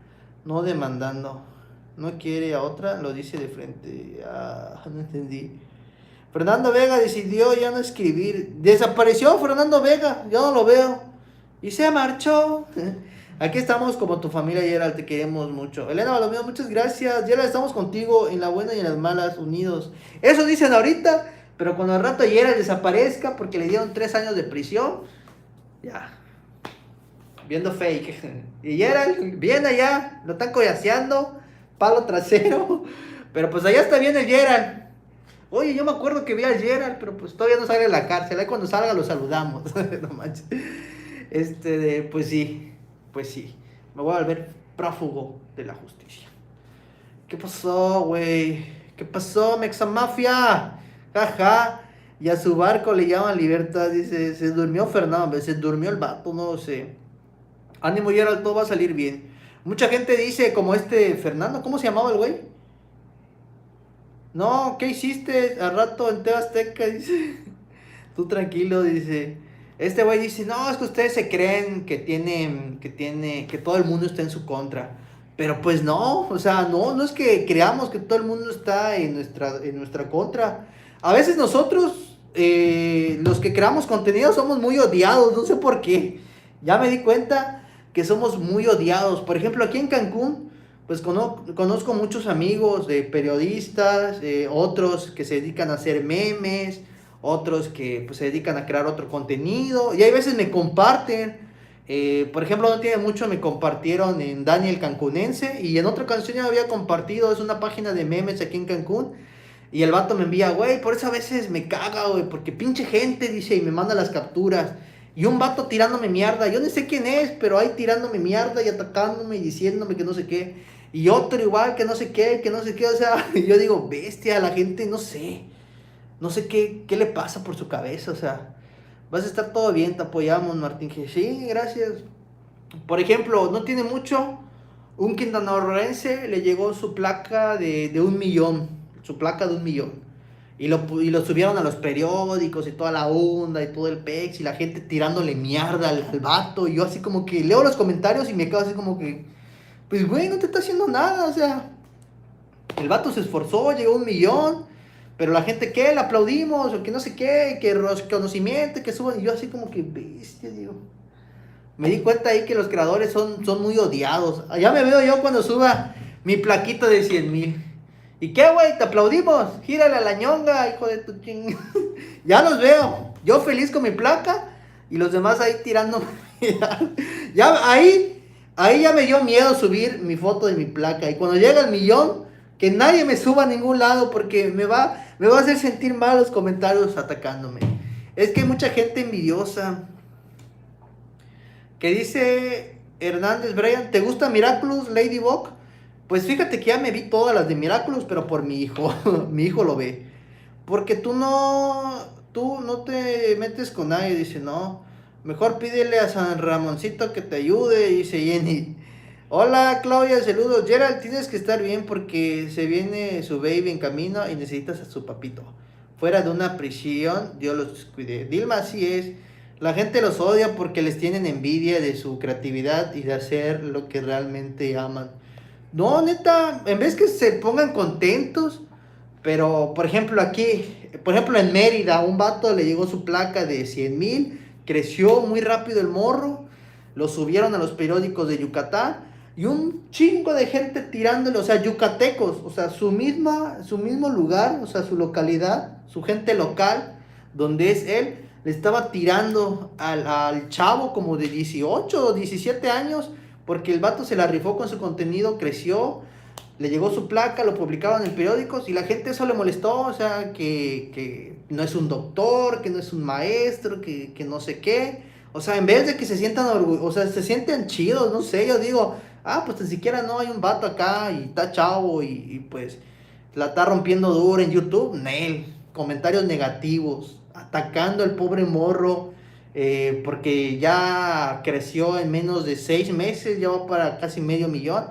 no demandando. No quiere a otra, lo dice de frente. Ah, no entendí. Fernando Vega decidió ya no escribir. Desapareció Fernando Vega, ya no lo veo. y se marchó. Aquí estamos como tu familia, Gerald, te queremos mucho. Elena Balomeo, muchas gracias. Gerald, estamos contigo en la buena y en las malas, unidos. Eso dicen ahorita, pero cuando al rato Gerald desaparezca porque le dieron 3 años de prisión, ya, viendo fake. Y Gerald, bien allá, lo están coyaceando, palo trasero. Pero pues allá está bien el Gerald. Oye, yo me acuerdo que vi al Gerald, pero pues todavía no sale de la cárcel. Ahí cuando salga lo saludamos. No manches. Pues sí. Me voy a volver prófugo de la justicia. ¿Qué pasó, güey? ¿Qué pasó, Mexamafia? Jaja. Y a su barco le llaman Libertad. Dice, se durmió Fernando, se durmió el vato, no sé. Ánimo, Gerald, todo va a salir bien. Mucha gente dice, como Fernando, ¿cómo se llamaba el güey? No, ¿qué hiciste al rato en TV Azteca? Dice, tú tranquilo, dice. Este güey dice, no, es que ustedes se creen que todo el mundo está en su contra. Pero pues no, o sea, no es que creamos que todo el mundo está en nuestra contra. A veces nosotros, los que creamos contenido, somos muy odiados, no sé por qué. Ya me di cuenta que somos muy odiados. Por ejemplo, aquí en Cancún, pues conozco muchos amigos de periodistas, otros que se dedican a hacer memes, otros que pues, se dedican a crear otro contenido, y hay veces me comparten. Por ejemplo, no tiene mucho me compartieron en Daniel Cancunense, y en otra canción ya me había compartido, es una página de memes aquí en Cancún, y el vato me envía, güey, por eso a veces me caga, güey, porque pinche gente, dice, y me manda las capturas, y un vato tirándome mierda, yo no sé quién es, pero ahí tirándome mierda y atacándome y diciéndome que no sé qué, y otro igual que no sé qué, o sea, yo digo, bestia, la gente, no sé qué le pasa por su cabeza, o sea, vas a estar todo bien, te apoyamos, Martín G. Sí, gracias. Por ejemplo, no tiene mucho, un quintanarroense le llegó su placa de 1 millón, su placa de 1 millón. Y lo subieron a los periódicos y toda la onda y todo el pex y la gente tirándole mierda al vato. Y yo así como que leo los comentarios y me quedo así como que, pues güey, no te está haciendo nada, o sea, el vato se esforzó, llegó a 1 millón. Pero la gente, ¿qué? Le aplaudimos, o que no sé qué, que reconocimiento, que suban. Y yo así como que, bestia, digo. Me di cuenta ahí que los creadores son muy odiados. Ya me veo yo cuando suba mi plaquito de 100,000. ¿Y qué, güey? ¿Te aplaudimos? Gírale a la ñonga, hijo de tu ching. Ya los veo. Yo feliz con mi placa y los demás ahí tirando. Ya ahí ya me dio miedo subir mi foto de mi placa. Y cuando llega el 1 millón, que nadie me suba a ningún lado porque me va a hacer sentir mal los comentarios atacándome. Es que hay mucha gente envidiosa. Que dice Hernández Brian, ¿te gusta Miraculous, Ladybug? Pues fíjate que ya me vi todas las de Miraculous, pero por mi hijo. Mi hijo lo ve. Porque tú no te metes con nadie, dice, no. Mejor pídele a San Ramoncito que te ayude, dice Jenny. Hola Claudia, saludos. Gerald, tienes que estar bien porque se viene su baby en camino y necesitas a su papito. Fuera de una prisión, Dios los cuide. Dilma, así es. La gente los odia porque les tienen envidia de su creatividad y de hacer lo que realmente aman. No, neta, en vez que se pongan contentos, pero por ejemplo en Mérida, un vato le llegó su placa de 100,000, creció muy rápido el morro, lo subieron a los periódicos de Yucatán y un chingo de gente tirándole, o sea, yucatecos, o sea, su mismo lugar, o sea, su localidad, su gente local, donde es él, le estaba tirando al chavo como de 18 o 17 años, porque el vato se la rifó con su contenido, creció, le llegó su placa, lo publicaron en periódicos y la gente eso le molestó, o sea, que no es un doctor, que no es un maestro, que no sé qué. O sea, en vez de que se sientan orgullosos, o sea, se sienten chidos, no sé, yo digo, pues ni siquiera no hay un vato acá y está chavo y pues la está rompiendo duro en YouTube, Nel, comentarios negativos, atacando al pobre morro, porque ya creció en menos de 6 meses, ya va para casi medio millón.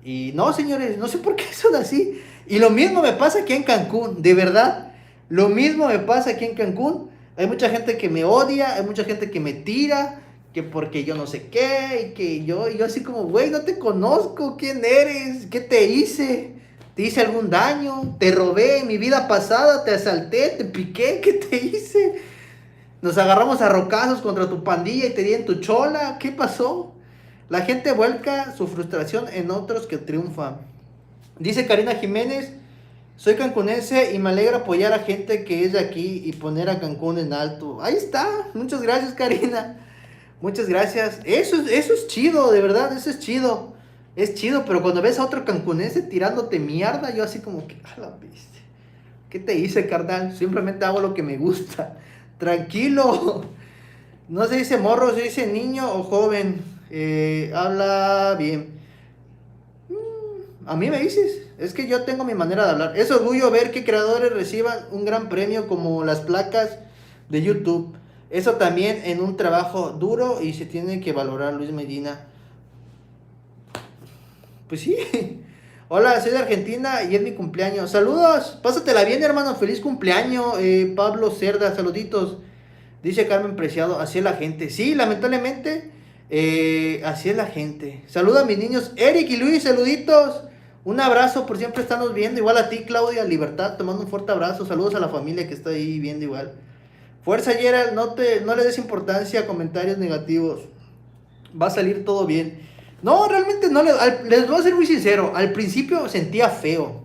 Y no, señores, no sé por qué son así. Y lo mismo me pasa aquí en Cancún, de verdad. Lo mismo me pasa aquí en Cancún. Hay mucha gente que me odia, hay mucha gente que me tira, que porque yo no sé qué, y que yo así como, güey, no te conozco, ¿quién eres? ¿Qué te hice? ¿Te hice algún daño? ¿Te robé en mi vida pasada? ¿Te asalté? ¿Te piqué? ¿Qué te hice? Nos agarramos a rocazos contra tu pandilla y te di en tu chola. ¿Qué pasó? La gente vuelca su frustración en otros que triunfan. Dice Karina Jiménez, soy cancunense y me alegra apoyar a gente que es de aquí y poner a Cancún en alto. Ahí está. Muchas gracias, Karina. Muchas gracias. Eso es chido, de verdad, eso es chido. Es chido, pero cuando ves a otro cancunense tirándote mierda, yo así como que, a la bestia. ¿Qué te hice, carnal? Simplemente hago lo que me gusta. Tranquilo. No se dice morro, se dice niño o joven. Habla bien. A mí me dices. Es que yo tengo mi manera de hablar. Es orgullo ver que creadores reciban un gran premio como las placas de YouTube. Eso también en un trabajo duro y se tiene que valorar, Luis Medina. Pues sí. Hola, soy de Argentina y es mi cumpleaños. Saludos, pásatela bien, hermano. Feliz cumpleaños, Pablo Cerda, saluditos. Dice Carmen Preciado, así es la gente. Sí, lamentablemente, así es la gente. Saluda a mis niños, Eric y Luis, saluditos. Un abrazo, por siempre estarnos viendo. Igual a ti, Claudia, Libertad, te mando un fuerte abrazo. Saludos a la familia que está ahí viendo igual. Fuerza, Gerald, no le des importancia a comentarios negativos. Va a salir todo bien. No, realmente no les voy a ser muy sincero. Al principio sentía feo.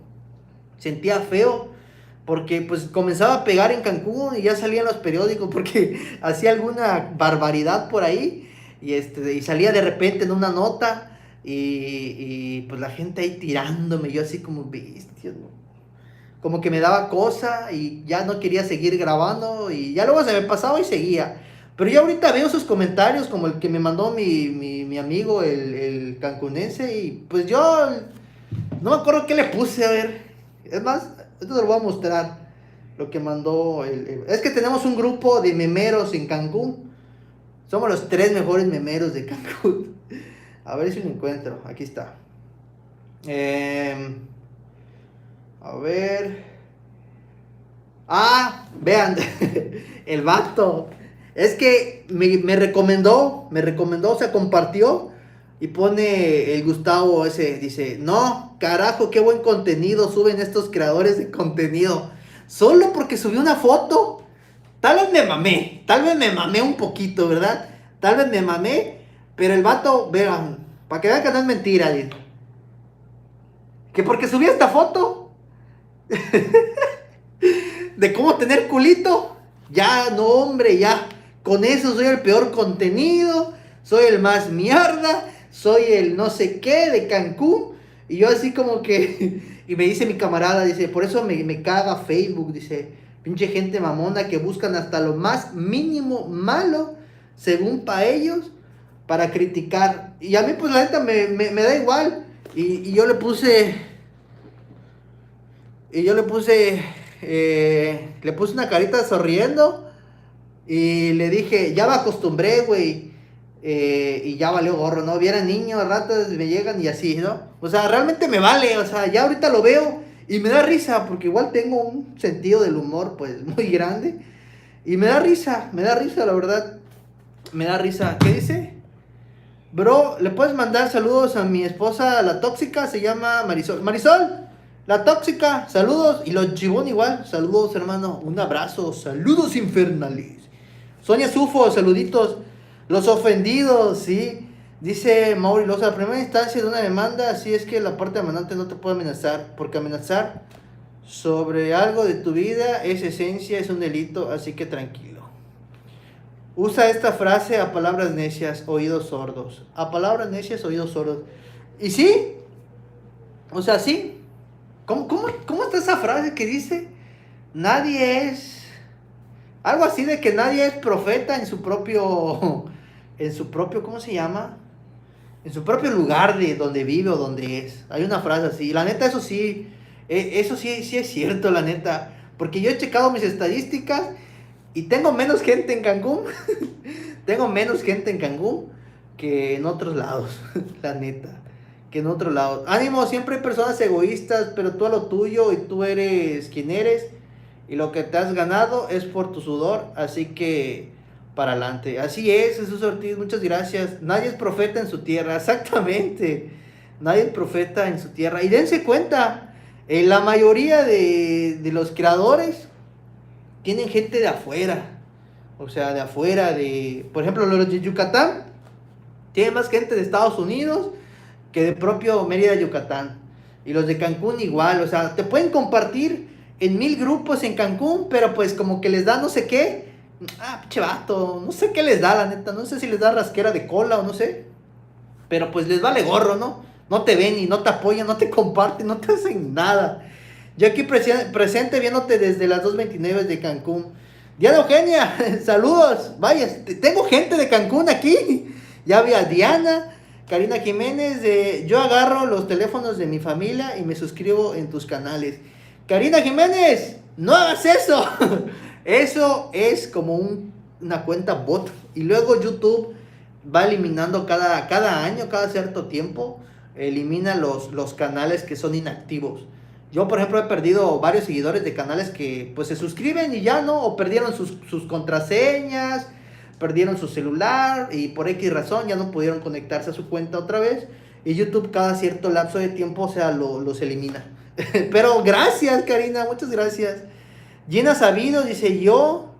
Sentía feo porque pues comenzaba a pegar en Cancún y ya salía en los periódicos porque hacía alguna barbaridad por ahí y salía de repente en una nota y pues la gente ahí tirándome, yo así como bestia, ¿no? Como que me daba cosa y ya no quería seguir grabando y ya luego se me pasaba y seguía. Pero yo ahorita veo sus comentarios como el que me mandó mi amigo, el cancunense, y pues yo no me acuerdo qué le puse, a ver. Es más, esto te lo voy a mostrar, lo que mandó es que tenemos un grupo de memeros en Cancún. Somos los 3 mejores memeros de Cancún. A ver si lo encuentro, aquí está. A ver. Ah, vean, el vato. Es que me recomendó, o sea, compartió y pone el Gustavo ese, dice, no, carajo, qué buen contenido suben estos creadores de contenido. Solo porque subió una foto, tal vez me mamé un poquito, ¿verdad? Tal vez me mamé, pero el vato, vean, para que vean que no es mentira, dice, que porque subí esta foto de cómo tener culito. Ya, no, hombre, ya. Con eso soy el peor contenido. Soy el más mierda. Soy el no sé qué de Cancún. Y yo así como que... Y me dice mi camarada, dice, por eso me caga Facebook. Dice, pinche gente mamona que buscan hasta lo más mínimo malo, según para ellos, para criticar. Y a mí pues la neta me da igual. Y yo le puse... le puse una carita sonriendo y le dije, ya me acostumbré, güey. Y ya valió gorro, ¿no? Vieran niños, ratas, me llegan y así, ¿no? O sea, realmente me vale, o sea, ya ahorita lo veo y me da risa, porque igual tengo un sentido del humor, pues, muy grande. Y me da risa, la verdad. Me da risa. ¿Qué dice? Bro, ¿le puedes mandar saludos a mi esposa, la tóxica? Se llama Marisol. Marisol, la tóxica, saludos. Y los chibón igual, saludos, hermano. Un abrazo, saludos infernales. Sonia Sufo, saluditos. Los ofendidos, sí. Dice Mauri Loza, la primera instancia de una demanda, así es que la parte demandante no te puede amenazar, porque amenazar sobre algo de tu vida es esencia, es un delito, así que tranquilo. Usa esta frase a palabras necias, oídos sordos. A palabras necias, oídos sordos. Y sí, o sea, sí. ¿Cómo está esa frase que dice? Nadie es... Algo así de que nadie es profeta en su propio... En su propio, ¿cómo se llama? En su propio lugar de donde vive o donde es. Hay una frase así. La neta, eso sí es cierto, la neta. Porque yo he checado mis estadísticas y tengo menos gente en Cancún. Tengo menos gente en Cancún que en otros lados, la neta. Que en otros lados. Ánimo, siempre hay personas egoístas, pero tú a lo tuyo y tú eres quien eres. Y lo que te has ganado es por tu sudor, así que para adelante. Así es, Jesús Ortiz, muchas gracias. Nadie es profeta en su tierra, exactamente. Nadie es profeta en su tierra. Y dense cuenta, la mayoría de los creadores tienen gente de afuera. O sea, de afuera, por ejemplo, los de Yucatán, tiene más gente de Estados Unidos que de propio Mérida, Yucatán. Y los de Cancún igual, o sea, te pueden compartir en 1000 grupos en Cancún, pero pues como que les da no sé qué. Ah, pinche vato, no sé qué les da, la neta, no sé si les da rasquera de cola o no sé. Pero pues les vale gorro, ¿no? No te ven y no te apoyan, no te comparten, no te hacen nada. Yo aquí presente viéndote desde las 2:29 de Cancún. Diana Eugenia, saludos. Vaya, tengo gente de Cancún aquí. Ya vi a Diana, Karina Jiménez. Yo agarro los teléfonos de mi familia y me suscribo en tus canales. Karina Jiménez, no hagas eso. Eso es como una cuenta bot. Y luego YouTube va eliminando cada año, cada cierto tiempo, elimina los canales que son inactivos. Yo, por ejemplo, he perdido varios seguidores de canales que pues se suscriben y ya no, o perdieron sus contraseñas, perdieron su celular y por X razón ya no pudieron conectarse a su cuenta otra vez. Y YouTube cada cierto lapso de tiempo, o sea, los elimina. Pero gracias, Karina, muchas gracias. Gina Sabido dice yo.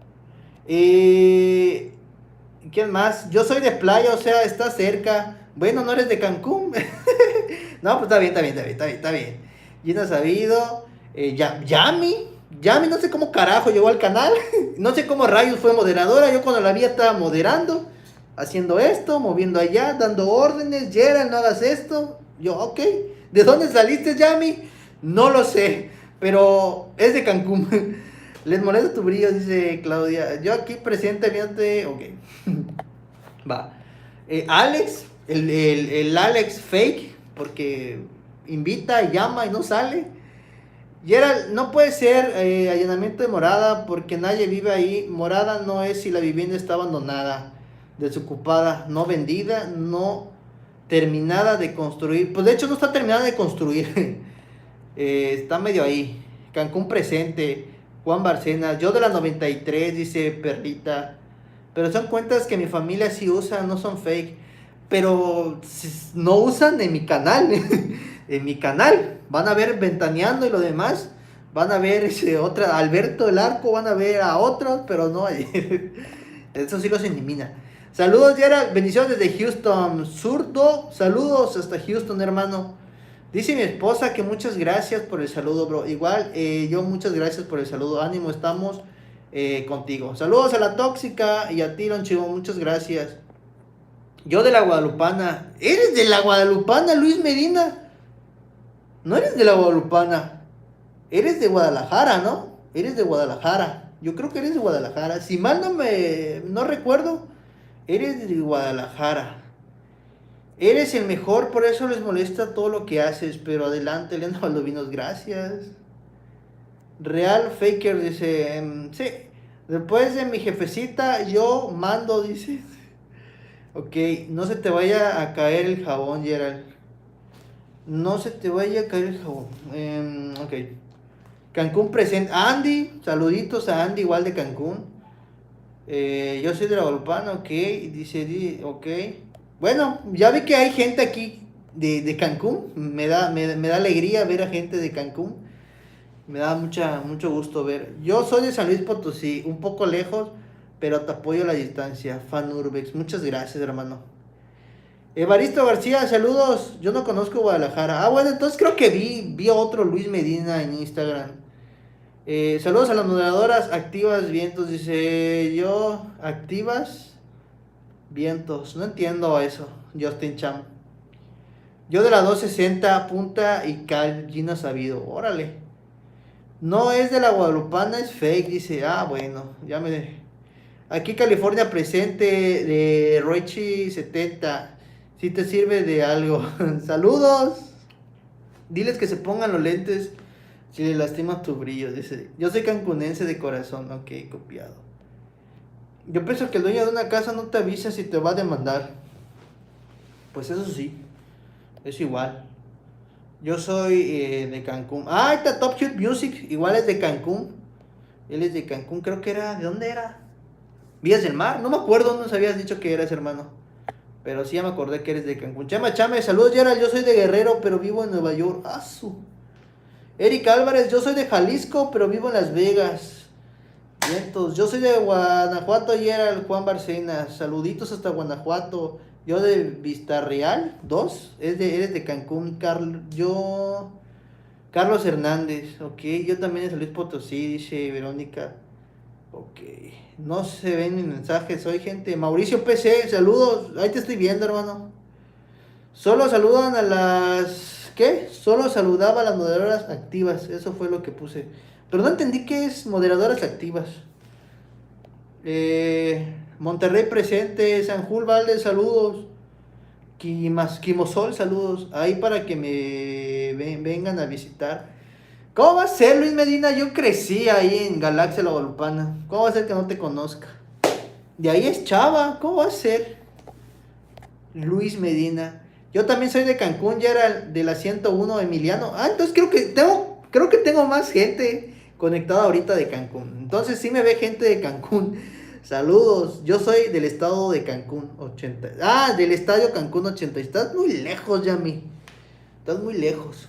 ¿Quién más? Yo soy de playa, o sea, está cerca. Bueno, no eres de Cancún. No, pues está bien. Gina Sabido. Yami, no sé cómo carajo llegó al canal. No sé cómo rayos fue moderadora. Yo cuando la vi estaba moderando, haciendo esto, moviendo allá, dando órdenes. Gerald, no hagas esto. Yo, ok. ¿De dónde saliste, Yami? No lo sé, pero es de Cancún. Les molesta tu brillo, dice Claudia. Yo aquí presente viéndote. Ok. Va. Alex, el Alex fake, porque invita, llama y no sale. Gerald, no puede ser allanamiento de morada porque nadie vive ahí. Morada no es si la vivienda está abandonada, desocupada, no vendida, no terminada de construir. Pues de hecho no está terminada de construir. Está medio ahí. Cancún presente. Juan Barcena. Yo de la 93, dice Perrita. Pero son cuentas que mi familia sí usa, no son fake. Pero no usan en mi canal. En mi canal. Van a ver Ventaneando y lo demás. Van a ver otra, Alberto el Arco. Van a ver a otros, pero no. Eso sí los elimina. Saludos, Gerald. Bendiciones desde Houston. Zurdo. Saludos hasta Houston, hermano. Dice mi esposa que muchas gracias por el saludo, bro. Igual, yo muchas gracias por el saludo. Ánimo, estamos contigo. Saludos a la tóxica y a ti, Don Chivo. Muchas gracias. Yo de la Guadalupana. ¿Eres de la Guadalupana, Luis Medina? No eres de la Guadalupana. Eres de Guadalajara, ¿no? Eres de Guadalajara. Yo creo que eres de Guadalajara. Si mal no recuerdo, eres de Guadalajara. Eres el mejor, por eso les molesta todo lo que haces. Pero adelante, Elena Valdovinos, gracias. Real Faker dice, sí, después de mi jefecita yo mando, dice. Ok, no se te vaya a caer el jabón, Gerald. No se te vaya a caer el jabón. Ok. Cancún presente. Andy, saluditos a Andy, igual de Cancún. Yo soy de la Guadalupana, ok. Dice, ok. Bueno, ya vi que hay gente aquí de Cancún. Me da alegría ver a gente de Cancún. Me da mucho gusto ver. Yo soy de San Luis Potosí, un poco lejos, pero te apoyo a la distancia. Fan Urbex, muchas gracias, hermano. Evaristo García, saludos. Yo no conozco Guadalajara. Ah, bueno, entonces creo que vi a otro Luis Medina en Instagram. Saludos a las moderadoras activas vientos. Dice yo, activas vientos. No entiendo eso, Justin Cham. Yo de la 260, punta y cal, Gina Sabido. Órale. No es de la Guadalupana, es fake. Dice, ah, bueno, ya me... Aquí California presente de Roichi 70. Si te sirve de algo. Saludos. Diles que se pongan los lentes si le lastimas tu brillo. Dice, yo soy cancunense de corazón. Ok, copiado. Yo pienso que el dueño de una casa no te avisa si te va a demandar. Pues eso sí, es igual. Yo soy de Cancún. Ah, ahí está Top Shoot Music. Igual es de Cancún. Él es de Cancún. Creo que era... ¿De dónde era? Vías del Mar. No me acuerdo dónde nos habías dicho que eras, hermano. Pero sí ya me acordé que eres de Cancún. Chame. Saludos, Gerald. Yo soy de Guerrero, pero vivo en Nueva York. Eric Álvarez. Yo soy de Jalisco, pero vivo en Las Vegas. Vientos. Yo soy de Guanajuato y era el Juan Barcena. Saluditos hasta Guanajuato. Yo de Vistarreal 2. Eres de Cancún, Carlos Hernández. Ok. Yo también de San Luis Potosí, dice Verónica. Ok. No se ven mis mensajes. Soy gente. Mauricio PC. Saludos. Ahí te estoy viendo, hermano. Solo saludan a las... ¿Qué? Solo saludaba a las moderadoras activas. Eso fue lo que puse. Pero no entendí qué es moderadoras activas. Monterrey presente. Sanjul Valde, saludos. Quimosol, saludos. Ahí para que me vengan a visitar. ¿Cómo va a ser, Luis Medina? Yo crecí ahí en Galaxia La Guadalupana. ¿Cómo va a ser que no te conozca? De ahí es Chava. ¿Cómo va a ser? Luis Medina. Yo también soy de Cancún, ya era de la 101 Emiliano. Entonces creo que tengo más gente conectada ahorita de Cancún. Entonces sí me ve gente de Cancún. Saludos. Yo soy del estado de Cancún 80. Del estadio Cancún 80. Estás muy lejos, Yami. Estás muy lejos.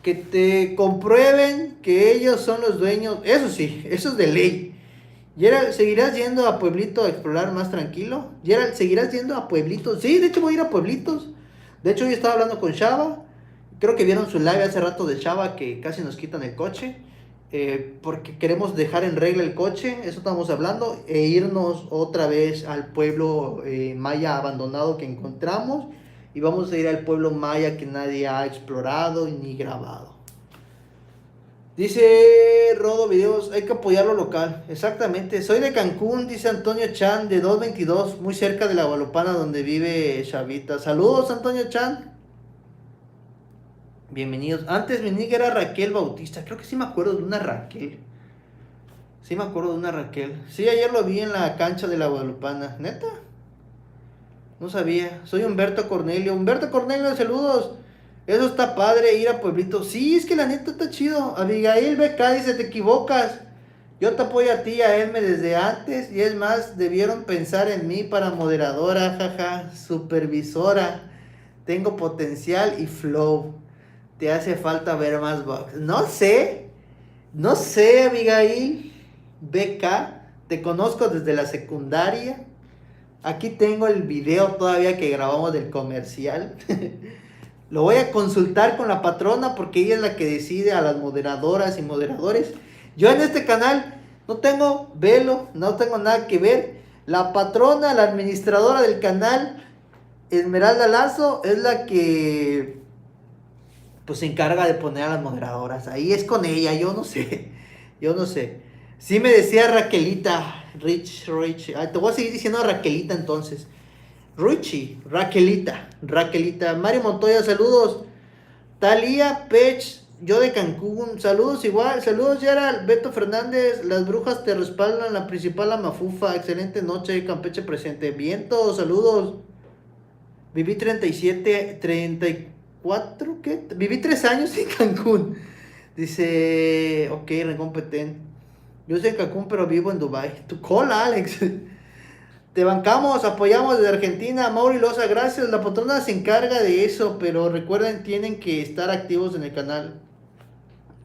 Que te comprueben que ellos son los dueños. Eso sí, eso es de ley. Gerald, ¿seguirás yendo a Pueblito a explorar más tranquilo? Gerald, ¿seguirás yendo a Pueblitos? Sí, de hecho voy a ir a Pueblitos. De hecho, yo estaba hablando con Shaba. Creo que vieron su live hace rato de Shaba que casi nos quitan el coche. Porque queremos dejar en regla el coche, eso estamos hablando. E irnos otra vez al pueblo maya abandonado que encontramos. Y vamos a ir al pueblo maya que nadie ha explorado ni grabado. Dice Rodo Videos, hay que apoyar lo local. Exactamente. Soy de Cancún, dice Antonio Chan, de 222, muy cerca de la Guadalupana donde vive Chavita. Saludos, Antonio Chan. Bienvenidos. Antes mi nick era Raquel Bautista. Creo que sí me acuerdo de una Raquel. Sí me acuerdo de una Raquel. Sí, ayer lo vi en la cancha de la Guadalupana. ¿Neta? No sabía. Soy Humberto Cornelio. Humberto Cornelio, saludos. Eso está padre, ir a pueblitos. Sí, es que la neta está chido. Abigail BK dice, te equivocas. Yo te apoyo a ti y a Elme desde antes. Y es más, debieron pensar en mí para moderadora, jaja, supervisora. Tengo potencial y flow. Te hace falta ver más bugs. No sé, Abigail BK. Te conozco desde la secundaria. Aquí tengo el video todavía que grabamos del comercial. Lo voy a consultar con la patrona porque ella es la que decide a las moderadoras y moderadores. Yo en este canal no tengo velo, no tengo nada que ver. La patrona, la administradora del canal, Esmeralda Lazo, es la que pues se encarga de poner a las moderadoras. Ahí es con ella, yo no sé. Yo no sé. Sí me decía Raquelita, Rich. Te voy a seguir diciendo Raquelita entonces. Ruchi, Raquelita, Mario Montoya, saludos. Talía Pech, yo de Cancún, saludos igual, saludos Gerald, Beto Fernández, las brujas te respaldan, la principal la mafufa, excelente noche, Campeche presente, viento, saludos. Viví 34, ¿qué? Viví 3 años en Cancún. Dice, ok, Recompeten. Yo soy en Cancún, pero vivo en Dubai. Tu cola, Alex. Te bancamos, apoyamos desde Argentina. Mauri Loza, gracias. La patrona se encarga de eso, pero recuerden, tienen que estar activos en el canal.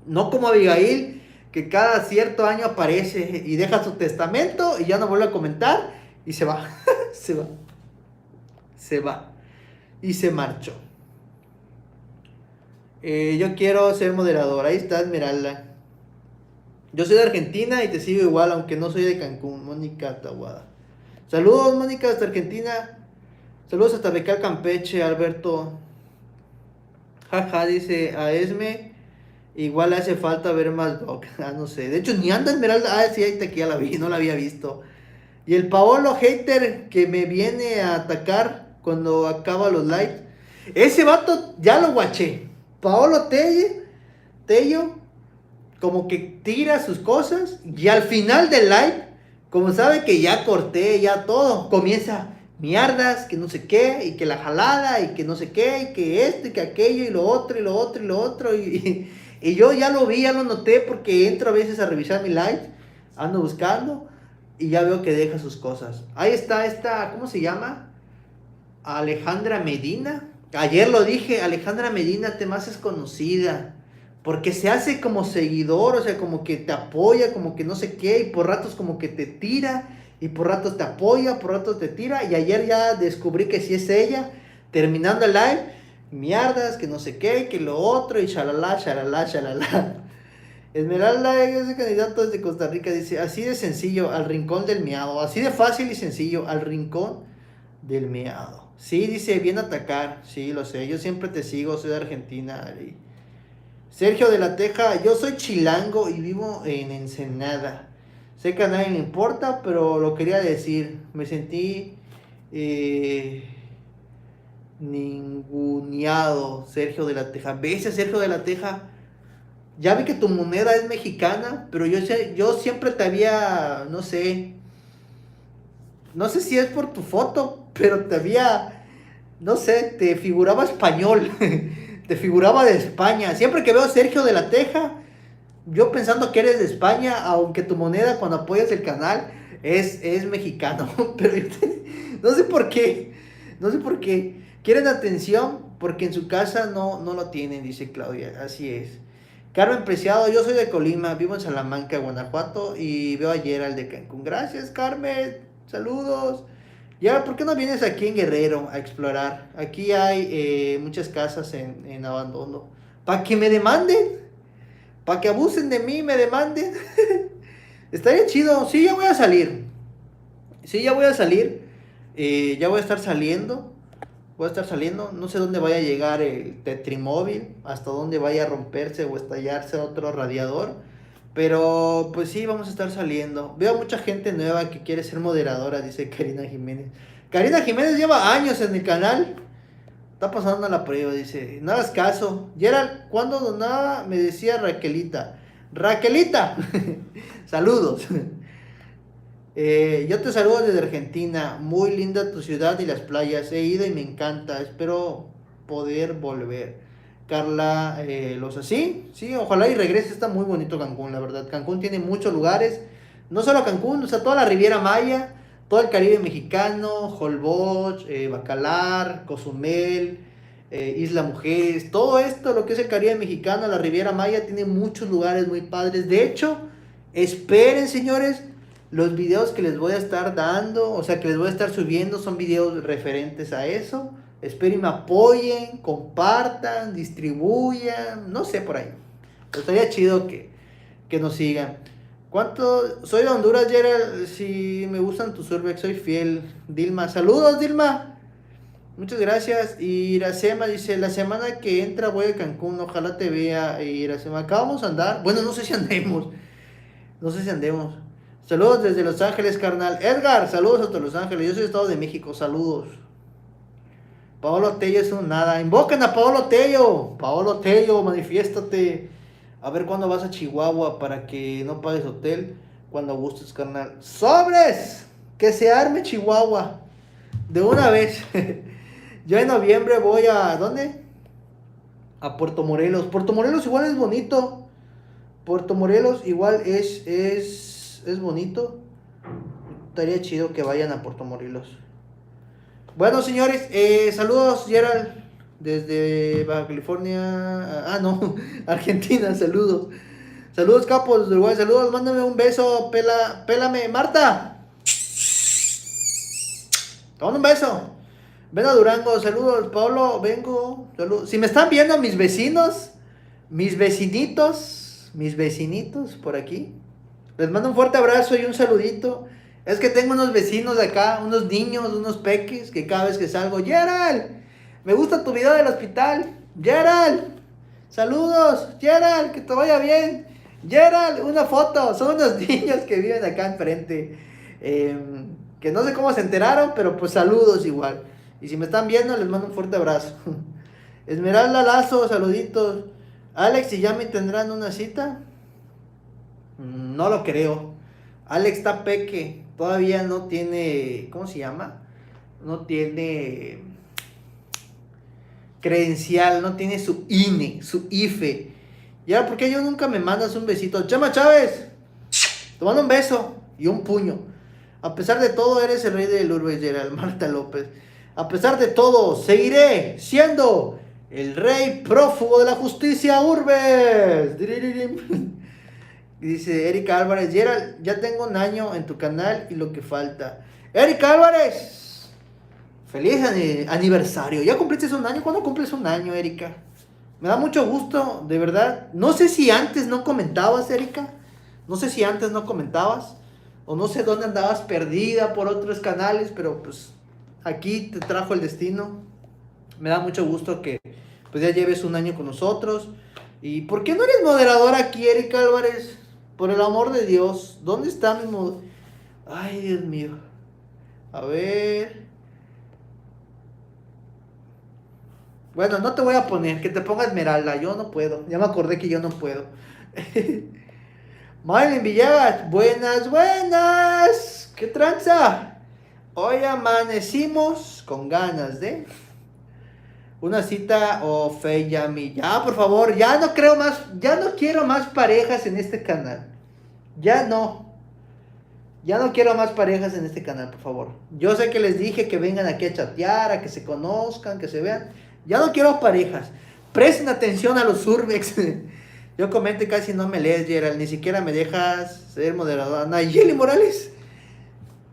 No como Abigail, que cada cierto año aparece y deja su testamento y ya no vuelve a comentar y se va. Se va. Y se marchó. Yo quiero ser moderador. Ahí está Esmeralda. Yo soy de Argentina y te sigo igual, aunque no soy de Cancún. Mónica Tawada. Saludos, Mónica, hasta Argentina. Saludos hasta Becal, Campeche, Alberto. Jaja, dice a Esme. Igual le hace falta ver más Doc. No sé. De hecho, ni anda Esmeralda. Sí, ahí te ya la vi, no la había visto. Y el Paolo hater que me viene a atacar cuando acaba los lives. Ese vato ya lo guaché. Paolo Tello, como que tira sus cosas. Y al final del live, como sabe que ya corté, ya todo, comienza mierdas, que no sé qué, y que la jalada, y que no sé qué, y que esto, y que aquello, y lo otro, y lo otro, y lo otro. Y yo ya lo vi, ya lo noté, porque entro a veces a revisar mi live, ando buscando, y ya veo que deja sus cosas. Ahí está esta, ¿cómo se llama? Alejandra Medina. Ayer lo dije, Alejandra Medina te me haces conocida. porque se hace como seguidor, o sea, como que te apoya, como que no sé qué, y por ratos como que te tira, y por ratos te apoya, por ratos te tira, y ayer ya descubrí que sí es ella, terminando el live, mierdas, que no sé qué, que lo otro, y shalala, shalala, shalala. Esmeralda es candidato desde Costa Rica, dice, así de sencillo, al rincón del miado, así de fácil y sencillo, al rincón del miado. Sí, dice, bien atacar, sí, lo sé, yo siempre te sigo, soy de Argentina, Ari. Sergio de la Teja, yo soy chilango y vivo en Ensenada. Sé que a nadie le importa, pero lo quería decir. Me sentí eh, ninguneado, Sergio de la Teja. ¿Ves, Sergio de la Teja? Ya vi que tu moneda es mexicana, pero yo siempre te había, no sé si es por tu foto, pero te había, no sé, te figuraba español, te figuraba de España. Siempre que veo a Sergio de la Teja, yo pensando que eres de España, aunque tu moneda cuando apoyas el canal es mexicano, pero no sé por qué, no sé por qué. Quieren atención porque en su casa no lo tienen, dice Claudia, así es. Carmen Preciado, yo soy de Colima, vivo en Salamanca, Guanajuato, y veo ayer al de Cancún. Gracias, Carmen, saludos. Ya, ¿por qué no vienes aquí en Guerrero a explorar? Aquí hay muchas casas en abandono. Para que me demanden. Para que abusen de mí, me demanden. Estaría chido. Sí, ya voy a salir. Sí, ya voy a salir. Ya voy a estar saliendo. Voy a estar saliendo. No sé dónde vaya a llegar el Tetrimóvil. Hasta dónde vaya a romperse o estallarse otro radiador. Pero pues sí, vamos a estar saliendo. Veo mucha gente nueva que quiere ser moderadora, dice Karina Jiménez. Karina Jiménez lleva años en el canal. Está pasando la prueba, dice. No hagas caso. Gerald, cuando donaba, me decía Raquelita. Raquelita, saludos. Yo te saludo desde Argentina. Muy linda tu ciudad y las playas. He ido y me encanta. Espero poder volver. Carla Loza. Sí, sí, ojalá y regrese. Está muy bonito Cancún, la verdad. Cancún tiene muchos lugares. No solo Cancún, o sea, toda la Riviera Maya, todo el Caribe mexicano, Holbox, Bacalar, Cozumel, Isla Mujeres, todo esto, lo que es el Caribe mexicano, la Riviera Maya, tiene muchos lugares muy padres. De hecho, esperen, señores, los videos que les voy a estar dando, o sea, que les voy a estar subiendo, son videos referentes a eso. Espero y me apoyen, compartan, distribuyan, no sé por ahí. Pero estaría chido que nos sigan. ¿Cuánto? Soy de Honduras, Gerald. Si me gustan tus urbex, soy fiel. Dilma, saludos, Dilma. Muchas gracias. Y Iracema dice: la semana que entra voy a Cancún, ojalá te vea. Iracema, acá vamos a andar. Bueno, no sé si andemos. No sé si andemos. Saludos desde Los Ángeles, carnal. Edgar, saludos hasta Los Ángeles. Yo soy de Estado de México, saludos. Paolo Tello es un nada. Invoquen a Paolo Tello. Paolo Tello, manifiéstate. A ver cuándo vas a Chihuahua para que no pagues hotel. Cuando gustes, carnal. ¡Sobres! Que se arme Chihuahua. De una vez. Yo en noviembre voy a... ¿Dónde? A Puerto Morelos. Puerto Morelos igual es bonito. Puerto Morelos igual es bonito. Estaría chido que vayan a Puerto Morelos. Bueno, señores, saludos, Gerald, desde Baja California. Ah, no, Argentina, saludos. Saludos, capos de Uruguay, saludos, mándame un beso, pélame, Marta. Te mando un beso. Ven a Durango, saludos, Pablo, vengo, saludos. Si me están viendo mis vecinos, mis vecinitos por aquí, les mando un fuerte abrazo y un saludito. Es que tengo unos vecinos de acá, unos niños, unos peques, que cada vez que salgo, Gerald, me gusta tu video del hospital. Gerald, saludos, Gerald, que te vaya bien. Gerald, una foto. Son unos niños que viven acá enfrente. Que no sé cómo se enteraron, pero pues saludos igual. Y si me están viendo, les mando un fuerte abrazo. Esmeralda Lazo, saluditos. Alex y Yami tendrán una cita. No lo creo. Alex está peque. Todavía no tiene, ¿cómo se llama? No tiene credencial, no tiene su INE, su IFE. Ya, ¿por qué yo nunca me mandas un besito? Chama Chávez, te mando un beso y un puño. A pesar de todo, eres el rey del urbe, Gerald. Marta López. A pesar de todo, seguiré siendo El rey prófugo de la justicia, Urbes. Y dice Erika Álvarez, Gerald, ya tengo un año en tu canal y lo que falta. Erika Álvarez, feliz aniversario. ¿Ya cumpliste un año? ¿Cuándo cumples un año, Erika? Me da mucho gusto, de verdad. No sé si antes no comentabas, Erika. No sé si antes no comentabas. O no sé dónde andabas perdida por otros canales, pero pues aquí te trajo el destino. Me da mucho gusto que pues ya lleves un año con nosotros. ¿Y por qué no eres moderadora aquí, Erika Álvarez? Por el amor de Dios, ¿dónde está mi Ay, Dios mío. A ver. Bueno, no te voy a poner, que te ponga Esmeralda, yo no puedo. Ya me acordé que yo no puedo. Maylin Villegas, buenas, buenas. ¿Qué tranza? Hoy amanecimos con ganas de una cita o fe ya mi. Ya, por favor, ya no creo más, ya no quiero más parejas en este canal. Ya no. Ya no quiero más parejas en este canal, por favor. Yo sé que les dije que vengan aquí a chatear, a que se conozcan, que se vean. Ya no quiero parejas. Presten atención a los Urbex. Yo comento y casi no me lees, Gerald. Ni siquiera me dejas ser moderador. Nayeli Morales.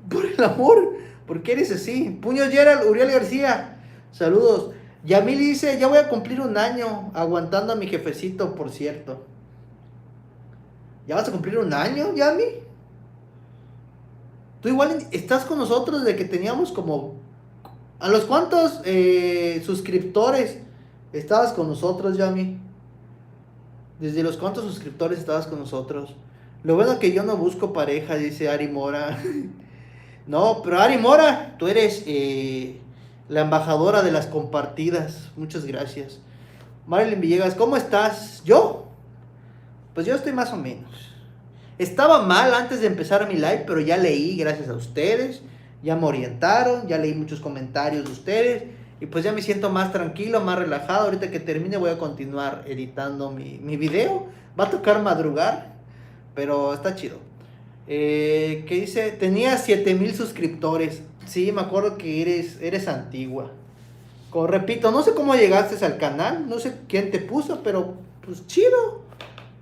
Por el amor. ¿Por qué eres así? Puños Gerald, Uriel García. Saludos. Yamil dice, ya voy a cumplir un año aguantando a mi jefecito, por cierto. ¿Ya vas a cumplir un año, Yami? Tú igual estás con nosotros desde que teníamos como... ¿A los cuántos suscriptores estabas con nosotros, Yami? ¿Desde los cuántos suscriptores estabas con nosotros? Lo bueno que yo no busco pareja, dice Ari Mora. No, pero Ari Mora, tú eres la embajadora de las compartidas. Muchas gracias. Marilyn Villegas, ¿cómo estás? ¿Yo? Pues yo estoy más o menos. Estaba mal antes de empezar mi live, pero ya leí, gracias a ustedes. Ya me orientaron, ya leí muchos comentarios de ustedes. Y pues ya me siento más tranquilo, más relajado. Ahorita que termine voy a continuar editando mi video. Va a tocar madrugar, pero está chido. ¿Qué dice? Tenía 7000 suscriptores. Sí, me acuerdo que eres antigua. Como repito, no sé cómo llegaste al canal. No sé quién te puso, pero pues chido.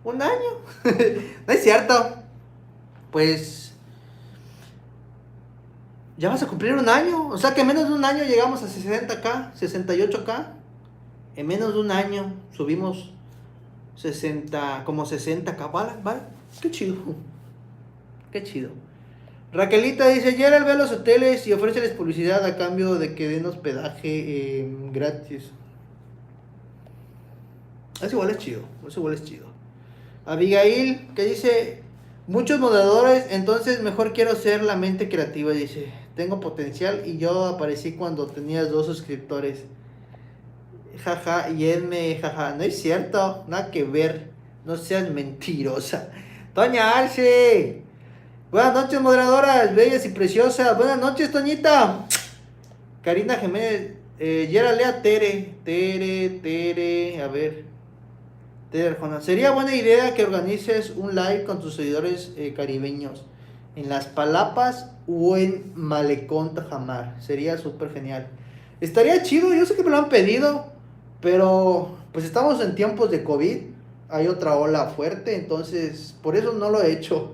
Un año. No es cierto. Pues ya vas a cumplir un año. O sea que en menos de un año llegamos a 60k, 68k. En menos de un año subimos 60, como 60k. Vale, vale. Qué chido. Qué chido. Raquelita dice, Gerald ve a los hoteles y ofréceles publicidad a cambio de que den hospedaje gratis. Eso igual es chido. Eso igual es chido. Abigail, que dice, muchos moderadores, entonces mejor quiero ser la mente creativa, dice, tengo potencial y yo aparecí cuando tenías 2 suscriptores. Jaja, y él me, jaja, no es cierto, nada que ver, no seas mentirosa. Toña Arce, buenas noches moderadoras, bellas y preciosas, buenas noches Toñita. Karina Jiménez, Yera Lea Tere, a ver. Sería buena idea que organices un live con tus seguidores caribeños en Las Palapas o en Malecón Tajamar. Sería súper genial. Estaría chido, yo sé que me lo han pedido, pero pues estamos en tiempos de COVID. Hay otra ola fuerte, entonces por eso no lo he hecho.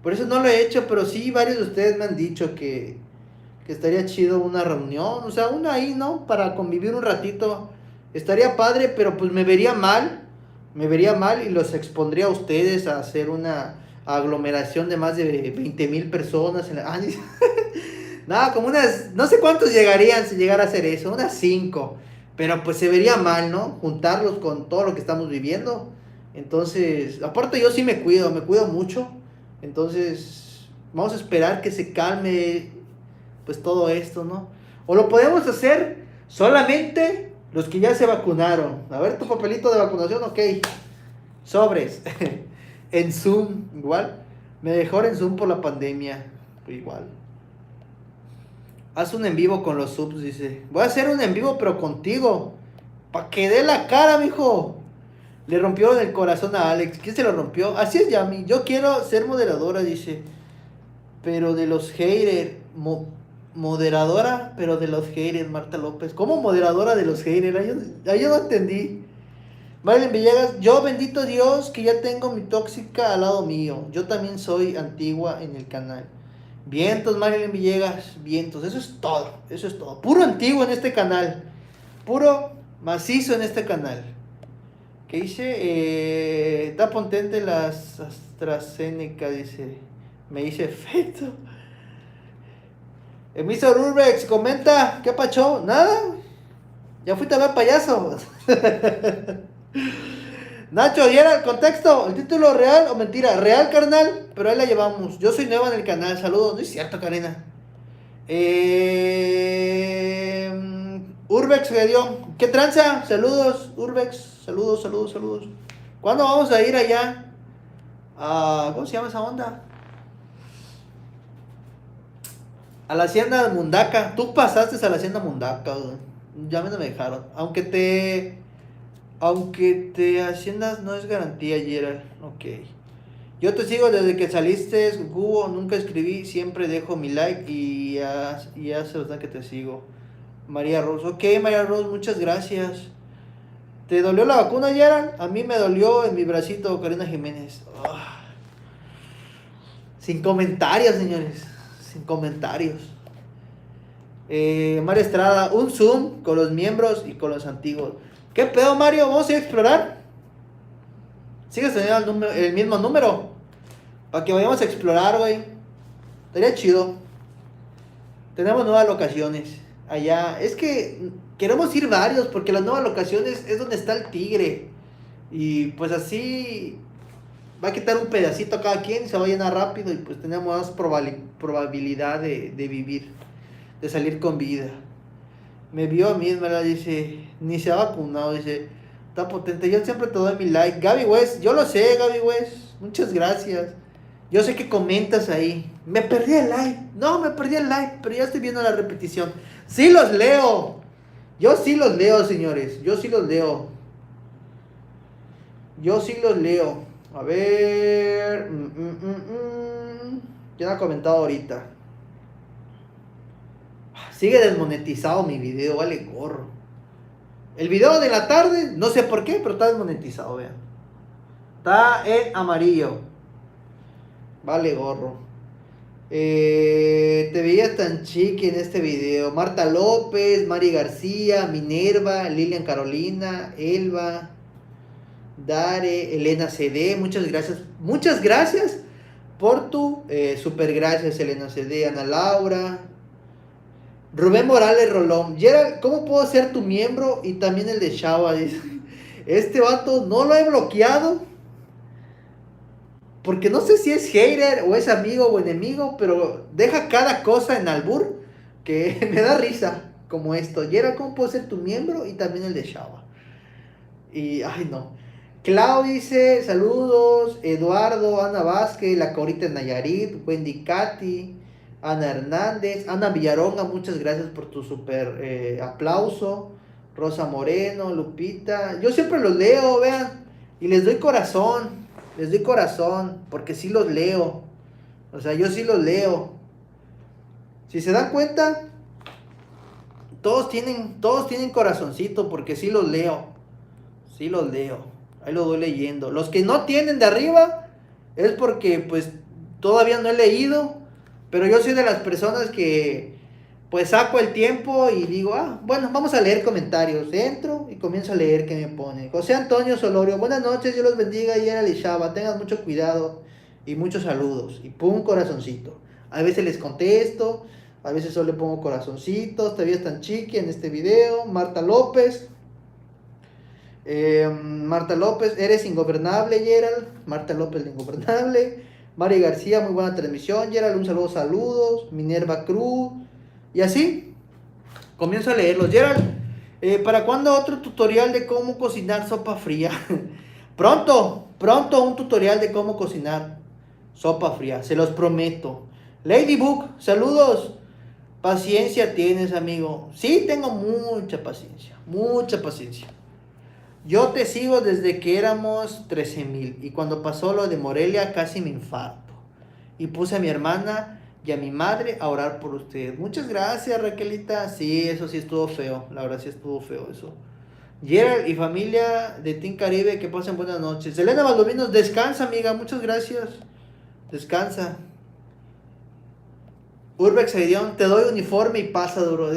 Por eso no lo he hecho, pero sí varios de ustedes me han dicho que estaría chido una reunión. O sea, una ahí, ¿no? Para convivir un ratito. Estaría padre, pero pues me vería mal y los expondría a ustedes a hacer una aglomeración de más de 20,000 personas. Nada, como unas, no sé cuántos llegarían si llegara a hacer eso, unas 5. Pero pues se vería mal, ¿no? Juntarlos con todo lo que estamos viviendo. Entonces, aparte yo sí me cuido mucho. Entonces, vamos a esperar que se calme pues todo esto, ¿no? O lo podemos hacer solamente los que ya se vacunaron. A ver tu papelito de vacunación, ok. Sobres. En Zoom, igual. Mejor en Zoom por la pandemia. Igual. Haz un en vivo con los subs, dice. Voy a hacer un en vivo, pero contigo. Pa' que dé la cara, mijo. Le rompió el corazón a Alex. ¿Quién se lo rompió? Así es, Yami. Yo quiero ser moderadora, dice. Pero de los haters. Moderadora, pero de los haters, Marta López. ¿Cómo moderadora de los haters? Yo no entendí. Marilyn Villegas, yo bendito Dios que ya tengo mi tóxica al lado mío. Yo también soy antigua en el canal. Vientos, Marilyn Villegas, vientos. Eso es todo, eso es todo. Puro antiguo en este canal. Puro macizo en este canal. ¿Qué dice? Está potente las AstraZeneca, dice. Me dice efecto. Mr. Urbex, comenta, ¿qué pacho? Nada. Ya fuiste a ver payaso. Nacho, ¿y era el contexto? ¿El título real o mentira? Real, carnal, pero ahí la llevamos. Yo soy nueva en el canal, saludos. No es cierto, Karina. Urbex le dio. ¿Qué tranza? Saludos, Urbex. Saludos, saludos, saludos. ¿Cuándo vamos a ir allá? ¿Cómo se llama esa onda? A la hacienda de Mundaca. Tú pasaste a la hacienda Mundaca, güey. Ya me dejaron. Aunque te haciendas no es garantía, Gerald. Ok. Yo te sigo desde que saliste, Cubo. Nunca escribí. Siempre dejo mi like y ya se los dan que te sigo. María Rose. Ok, María Rose, muchas gracias. ¿Te dolió la vacuna, Gerald? A mí me dolió en mi bracito, Karina Jiménez. Sin comentarios, señores. Sin comentarios. Mario Estrada, un Zoom con los miembros y con los antiguos. ¿Qué pedo, Mario? ¿Vamos a ir a explorar? ¿Sigues teniendo el mismo número? Para que vayamos a explorar, güey. Estaría chido. Tenemos nuevas locaciones. Allá. Es que queremos ir varios porque las nuevas locaciones es donde está el tigre. Y pues así va a quitar un pedacito a cada quien, se va a llenar rápido y pues tenemos más probabilidad de vivir, de salir con vida. Me vio a mí, me la dice, ni se ha vacunado, dice, está potente, yo siempre te doy mi like. Gaby West, yo lo sé, Gaby West, muchas gracias. Yo sé que comentas ahí, me perdí el like, no, me perdí el like, pero ya estoy viendo la repetición. Sí los leo, yo sí los leo, señores, yo sí los leo. Yo sí los leo. A ver. ¿Quién ha comentado ahorita? Sigue desmonetizado mi video, vale gorro. El video de la tarde, no sé por qué, pero está desmonetizado, vean. Está en amarillo. Vale gorro. Te veías tan chiqui en este video. Marta López, Mari García, Minerva, Lilian Carolina, Elba, Dare, Elena CD, muchas gracias. Muchas gracias por tu super gracias, Elena CD, Ana Laura, Rubén Morales Rolón. Gerald, ¿cómo puedo ser tu miembro? Y también el de Shaba. Este vato no lo he bloqueado. Porque no sé si es hater o es amigo o enemigo, pero deja cada cosa en albur que me da risa. Como esto. Gerald, ¿cómo puedo ser tu miembro? Y también el de Shaba. Y, ay no. Clau dice, saludos, Eduardo, Ana Vázquez, La Corita en Nayarit, Wendy Katy, Ana Hernández, Ana Villaronga, muchas gracias por tu super aplauso, Rosa Moreno, Lupita, yo siempre los leo, vean, y les doy corazón, porque sí los leo, o sea, yo sí los leo, si se dan cuenta, todos tienen corazoncito, porque sí los leo, ahí lo voy leyendo. Los que no tienen de arriba es porque pues todavía no he leído. Pero yo soy de las personas que pues saco el tiempo y digo, bueno, vamos a leer comentarios. Entro y comienzo a leer qué me pone. José Antonio Solorio, buenas noches, Dios los bendiga y era Lishaba. Tengan mucho cuidado y muchos saludos. Y pum, corazoncito. A veces les contesto, a veces solo le pongo corazoncitos. Te veías tan chiqui en este video. Marta López. Marta López, eres ingobernable, Gerald. Marta López, la ingobernable. Mari García, muy buena transmisión, Gerald. Un saludo, saludos. Minerva Cruz. Y así, comienzo a leerlos. Gerald, ¿para cuándo otro tutorial de cómo cocinar sopa fría? Pronto un tutorial de cómo cocinar sopa fría, se los prometo. Ladybug, saludos. Paciencia tienes, amigo. Sí, tengo mucha paciencia, mucha paciencia. Yo te sigo desde que éramos 13,000 y cuando pasó lo de Morelia casi me infarto. Y puse a mi hermana y a mi madre a orar por usted. Muchas gracias, Raquelita. Sí, eso sí estuvo feo. La verdad sí estuvo feo eso. Gerald y familia de Team Caribe, que pasen buenas noches. Elena Valdovinos, descansa, amiga. Muchas gracias. Descansa. Urbex Edición, te doy uniforme y pasa duro.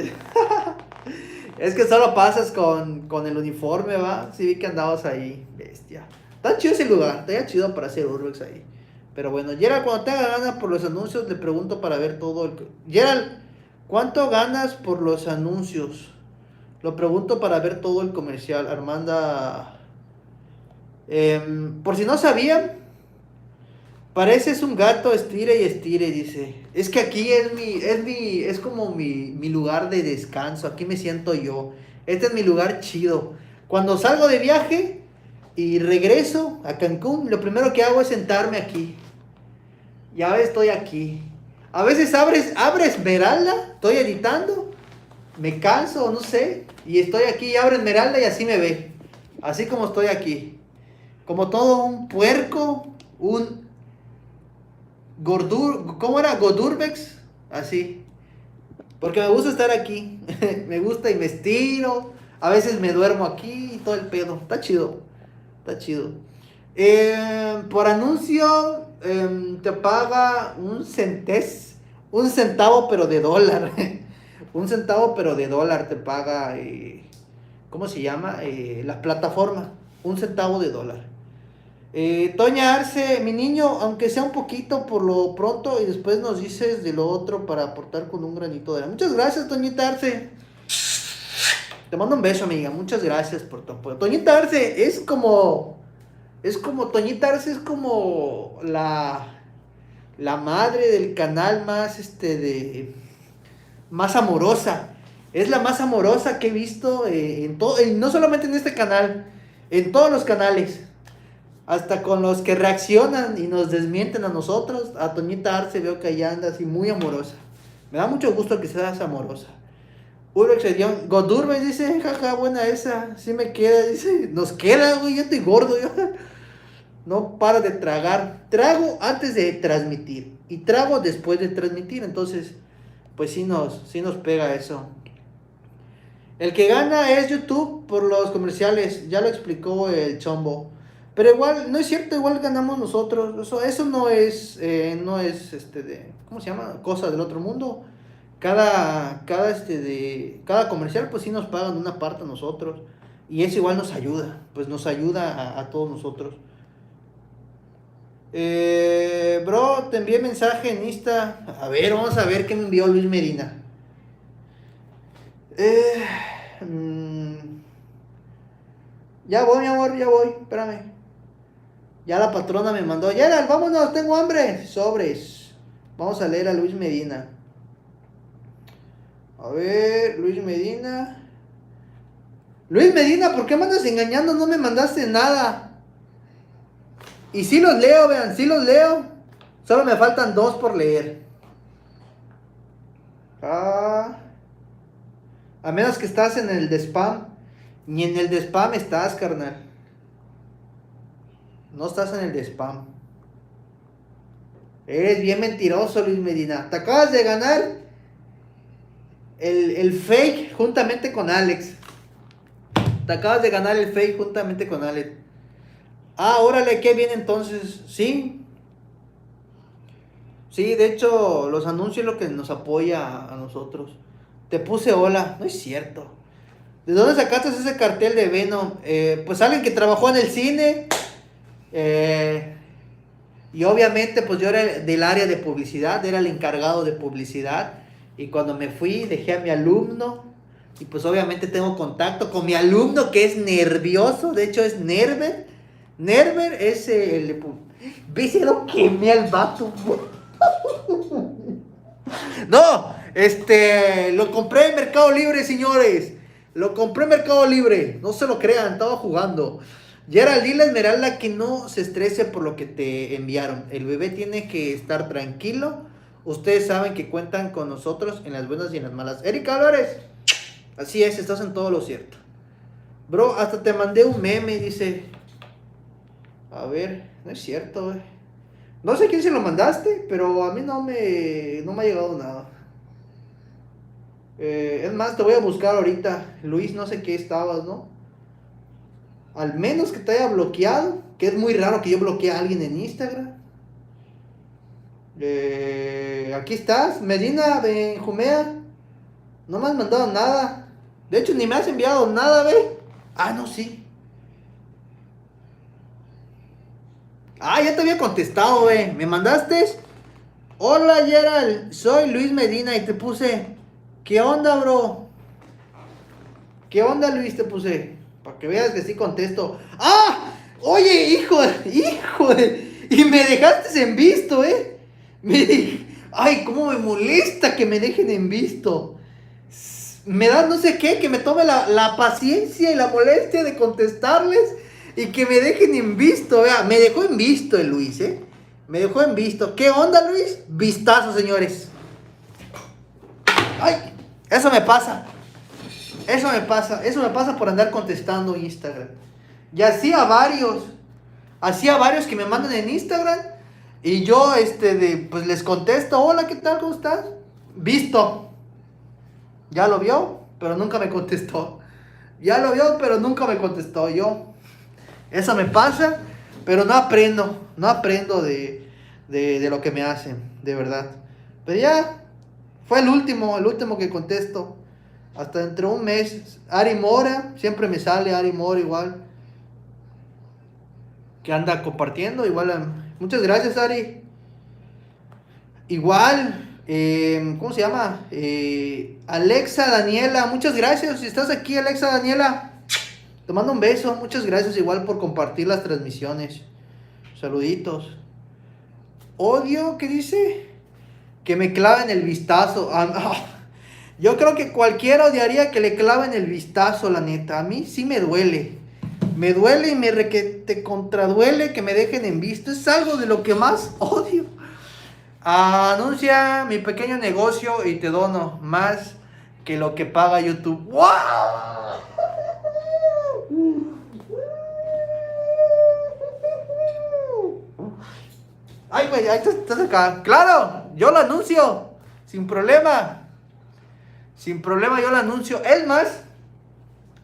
Es que solo pasas con el uniforme, ¿va? Sí vi que andabas ahí, bestia. Está chido ese lugar, está chido para hacer Urbex ahí. Pero bueno, Gerald, cuando te haga ganas por los anuncios, le pregunto para ver todo el... Gerald, ¿cuánto ganas por los anuncios? Lo pregunto para ver todo el comercial. Armanda... por si no sabían, pareces un gato, estire y estire, dice. Es que aquí es como mi lugar de descanso. Aquí me siento yo. Este es mi lugar chido. Cuando salgo de viaje y regreso a Cancún, lo primero que hago es sentarme aquí. Ya ves, estoy aquí. A veces abre Esmeralda, estoy editando, me canso, no sé, y estoy aquí y abre Esmeralda y así me ve. Así como estoy aquí. Como todo un puerco, un ¿cómo era? Godurbex, así. Porque me gusta estar aquí. Me gusta y me estiro. A veces me duermo aquí y todo el pedo. Está chido. Está chido. Por anuncio te paga un centavo pero de dólar. Un centavo pero de dólar te paga, ¿cómo se llama? La plataforma. Un centavo de dólar. Toña Arce, mi niño, aunque sea un poquito por lo pronto y después nos dices de lo otro para aportar con un granito de arena. Muchas gracias, Toñita Arce. Te mando un beso, amiga. Muchas gracias por tu apoyo. Toñita Arce Toñita Arce es como la madre del canal más, más amorosa. Es la más amorosa que he visto en todo, no solamente en este canal, en todos los canales. Hasta con los que reaccionan y nos desmienten a nosotros, a Toñita Arce veo que allá anda así muy amorosa. Me da mucho gusto que seas amorosa. Urbex Edición, Godurbe dice, jaja, buena esa, sí me queda, dice, nos queda, güey, yo estoy gordo, yo no paro de tragar. Trago antes de transmitir y trago después de transmitir, entonces, pues sí nos pega eso. El que gana es YouTube por los comerciales, ya lo explicó el Chombo. Pero igual, no es cierto, igual ganamos nosotros. Eso no es, ¿cómo se llama? Cosa del otro mundo. Cada comercial, pues sí nos pagan una parte a nosotros. Y eso igual nos ayuda, pues nos ayuda a todos nosotros. Bro, te envié mensaje en Insta. A ver, vamos a ver qué me envió Luis Medina. Ya voy, mi amor, ya voy, espérame. Ya la patrona me mandó, Gerald, vámonos, tengo hambre. Sobres. Vamos a leer a Luis Medina. A ver, Luis Medina. Luis Medina, ¿por qué me andas engañando? No me mandaste nada. Y sí los leo, vean, sí los leo. Solo me faltan 2 por leer. A menos que estás en el de spam. Ni en el de spam estás, carnal. No estás en el de spam. Eres bien mentiroso, Luis Medina. Te acabas de ganar el fake juntamente con Alex. Te acabas de ganar el fake juntamente con Alex. Ah, órale, qué bien entonces. Sí. Sí, de hecho, los anuncios es lo que nos apoya a nosotros. Te puse hola. No es cierto. ¿De dónde sacaste ese cartel de Venom? Pues alguien que trabajó en el cine. Y obviamente pues yo era del área de publicidad, era el encargado de publicidad. Y cuando me fui dejé a mi alumno. Y pues obviamente tengo contacto con mi alumno que es nervioso. De hecho es Nerver. Nerver es el... ¿Ves? Lo quemé al vato. No, lo compré en Mercado Libre, señores. Lo compré en Mercado Libre. No se lo crean, estaba jugando. Gerald, dile a Esmeralda que no se estrese por lo que te enviaron. El bebé tiene que estar tranquilo. Ustedes saben que cuentan con nosotros en las buenas y en las malas. Erika Álvarez, así es, estás en todo lo cierto. Bro, hasta te mandé un meme, dice. A ver, no es cierto, güey. No sé quién se lo mandaste, pero a mí no me ha llegado nada. Es más, te voy a buscar ahorita. Luis, no sé qué estabas, ¿no? Al menos que te haya bloqueado, que es muy raro que yo bloquee a alguien en Instagram. Aquí estás, Medina Benjumea. No me has mandado nada. De hecho, ni me has enviado nada, ve. Ah, no, sí. Ah, ya te había contestado, ve. Me mandaste. Hola, Gerald. Soy Luis Medina y te puse. ¿Qué onda, bro? ¿Qué onda, Luis? Te puse. Para que veas que sí contesto. ¡Ah! Oye, hijo y me dejaste en visto, ¿eh? Ay, cómo me molesta que me dejen en visto. Me da no sé qué, que me tome la paciencia y la molestia de contestarles y que me dejen en visto. Vea, me dejó en visto el Luis, ¿eh? Me dejó en visto. ¿Qué onda, Luis? Vistazo, señores. Ay, eso me pasa. Eso me pasa por andar contestando Instagram. Y hacía varios que me mandan en Instagram y yo, pues les contesto, hola, ¿qué tal? ¿Cómo estás? Visto. Ya lo vio, pero nunca me contestó. Ya lo vio, pero nunca me contestó yo. Eso me pasa, pero no aprendo de lo que me hacen, de verdad. Pero ya, fue el último que contesto. Hasta dentro de un mes. Ari Mora, siempre me sale Ari Mora igual. Que anda compartiendo, igual. Muchas gracias, Ari. Igual, ¿cómo se llama? Alexa Daniela, muchas gracias. Si estás aquí, Alexa Daniela, te mando un beso. Muchas gracias igual por compartir las transmisiones. Saluditos. Odio, ¿qué dice? Que me claven el vistazo. Yo creo que cualquiera odiaría que le claven el vistazo, la neta. A mí sí me duele. Me duele y me te contraduele que me dejen en visto. Es algo de lo que más odio. Anuncia mi pequeño negocio y te dono más que lo que paga YouTube. ¡Wow! Ay, güey, ahí estás acá. Claro, yo lo anuncio. Sin problema. Sin problema yo lo anuncio. Es más,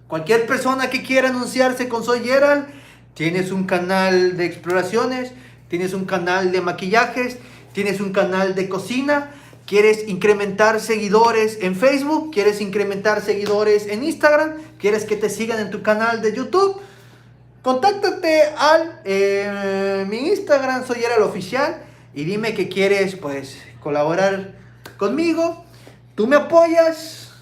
cualquier persona que quiera anunciarse con Soy Gerald, tienes un canal de exploraciones, tienes un canal de maquillajes, tienes un canal de cocina, quieres incrementar seguidores en Facebook, quieres incrementar seguidores en Instagram, quieres que te sigan en tu canal de YouTube, contáctate al mi Instagram, Soy Gerald Oficial, y dime que quieres pues colaborar conmigo. Tú me apoyas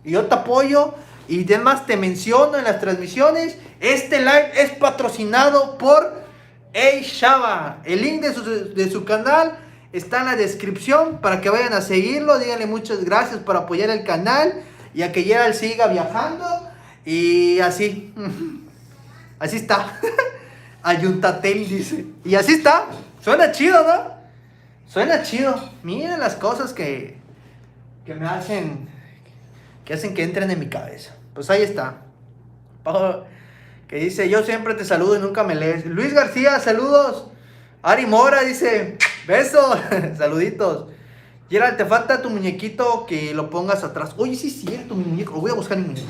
y yo te apoyo. Y además te menciono en las transmisiones. Este live es patrocinado por Shaba. El link de su canal está en la descripción para que vayan a seguirlo. Díganle muchas gracias por apoyar el canal y a que Gerald siga viajando. Y así. Así está. Ayuntatel dice. Y así está. Suena chido, ¿no? Suena chido. Miren las cosas que me hacen, que hacen que entren en mi cabeza. Pues ahí está. Que dice, yo siempre te saludo y nunca me lees. Luis García, saludos. Ari Mora dice, besos. Saluditos. Gerald, te falta tu muñequito que lo pongas atrás. Oye, sí es cierto, mi muñeco. Lo voy a buscar mi muñeco.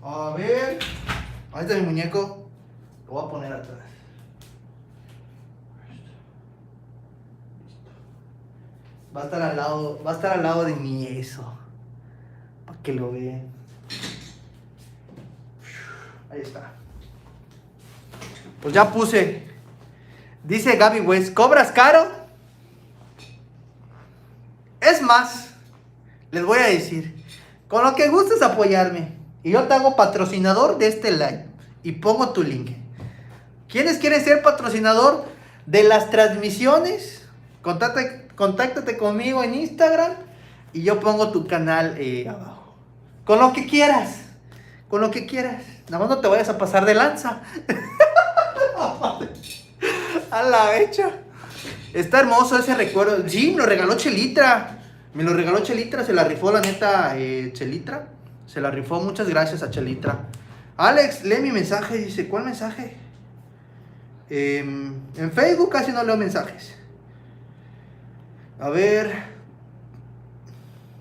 A ver. Ahí está mi muñeco. Lo voy a poner atrás. Va a estar al lado de mí eso. Para que lo vean. Ahí está. Pues ya puse. Dice Gaby West, ¿cobras caro? Es más, les voy a decir, con lo que gustes apoyarme, y yo te hago patrocinador de este live, y pongo tu link. ¿Quiénes quieren ser patrocinador de las transmisiones? Contáctate conmigo en Instagram, y yo pongo tu canal abajo. Con lo que quieras. Con lo que quieras. Nada más no te vayas a pasar de lanza. A la hecha. Está hermoso ese recuerdo. Sí, me lo regaló Chelitra. Me lo regaló Chelitra, se la rifó la neta Chelitra. Se la rifó, muchas gracias a Chelitra. Alex, lee mi mensaje, dice, ¿cuál mensaje? En Facebook casi no leo mensajes. A ver.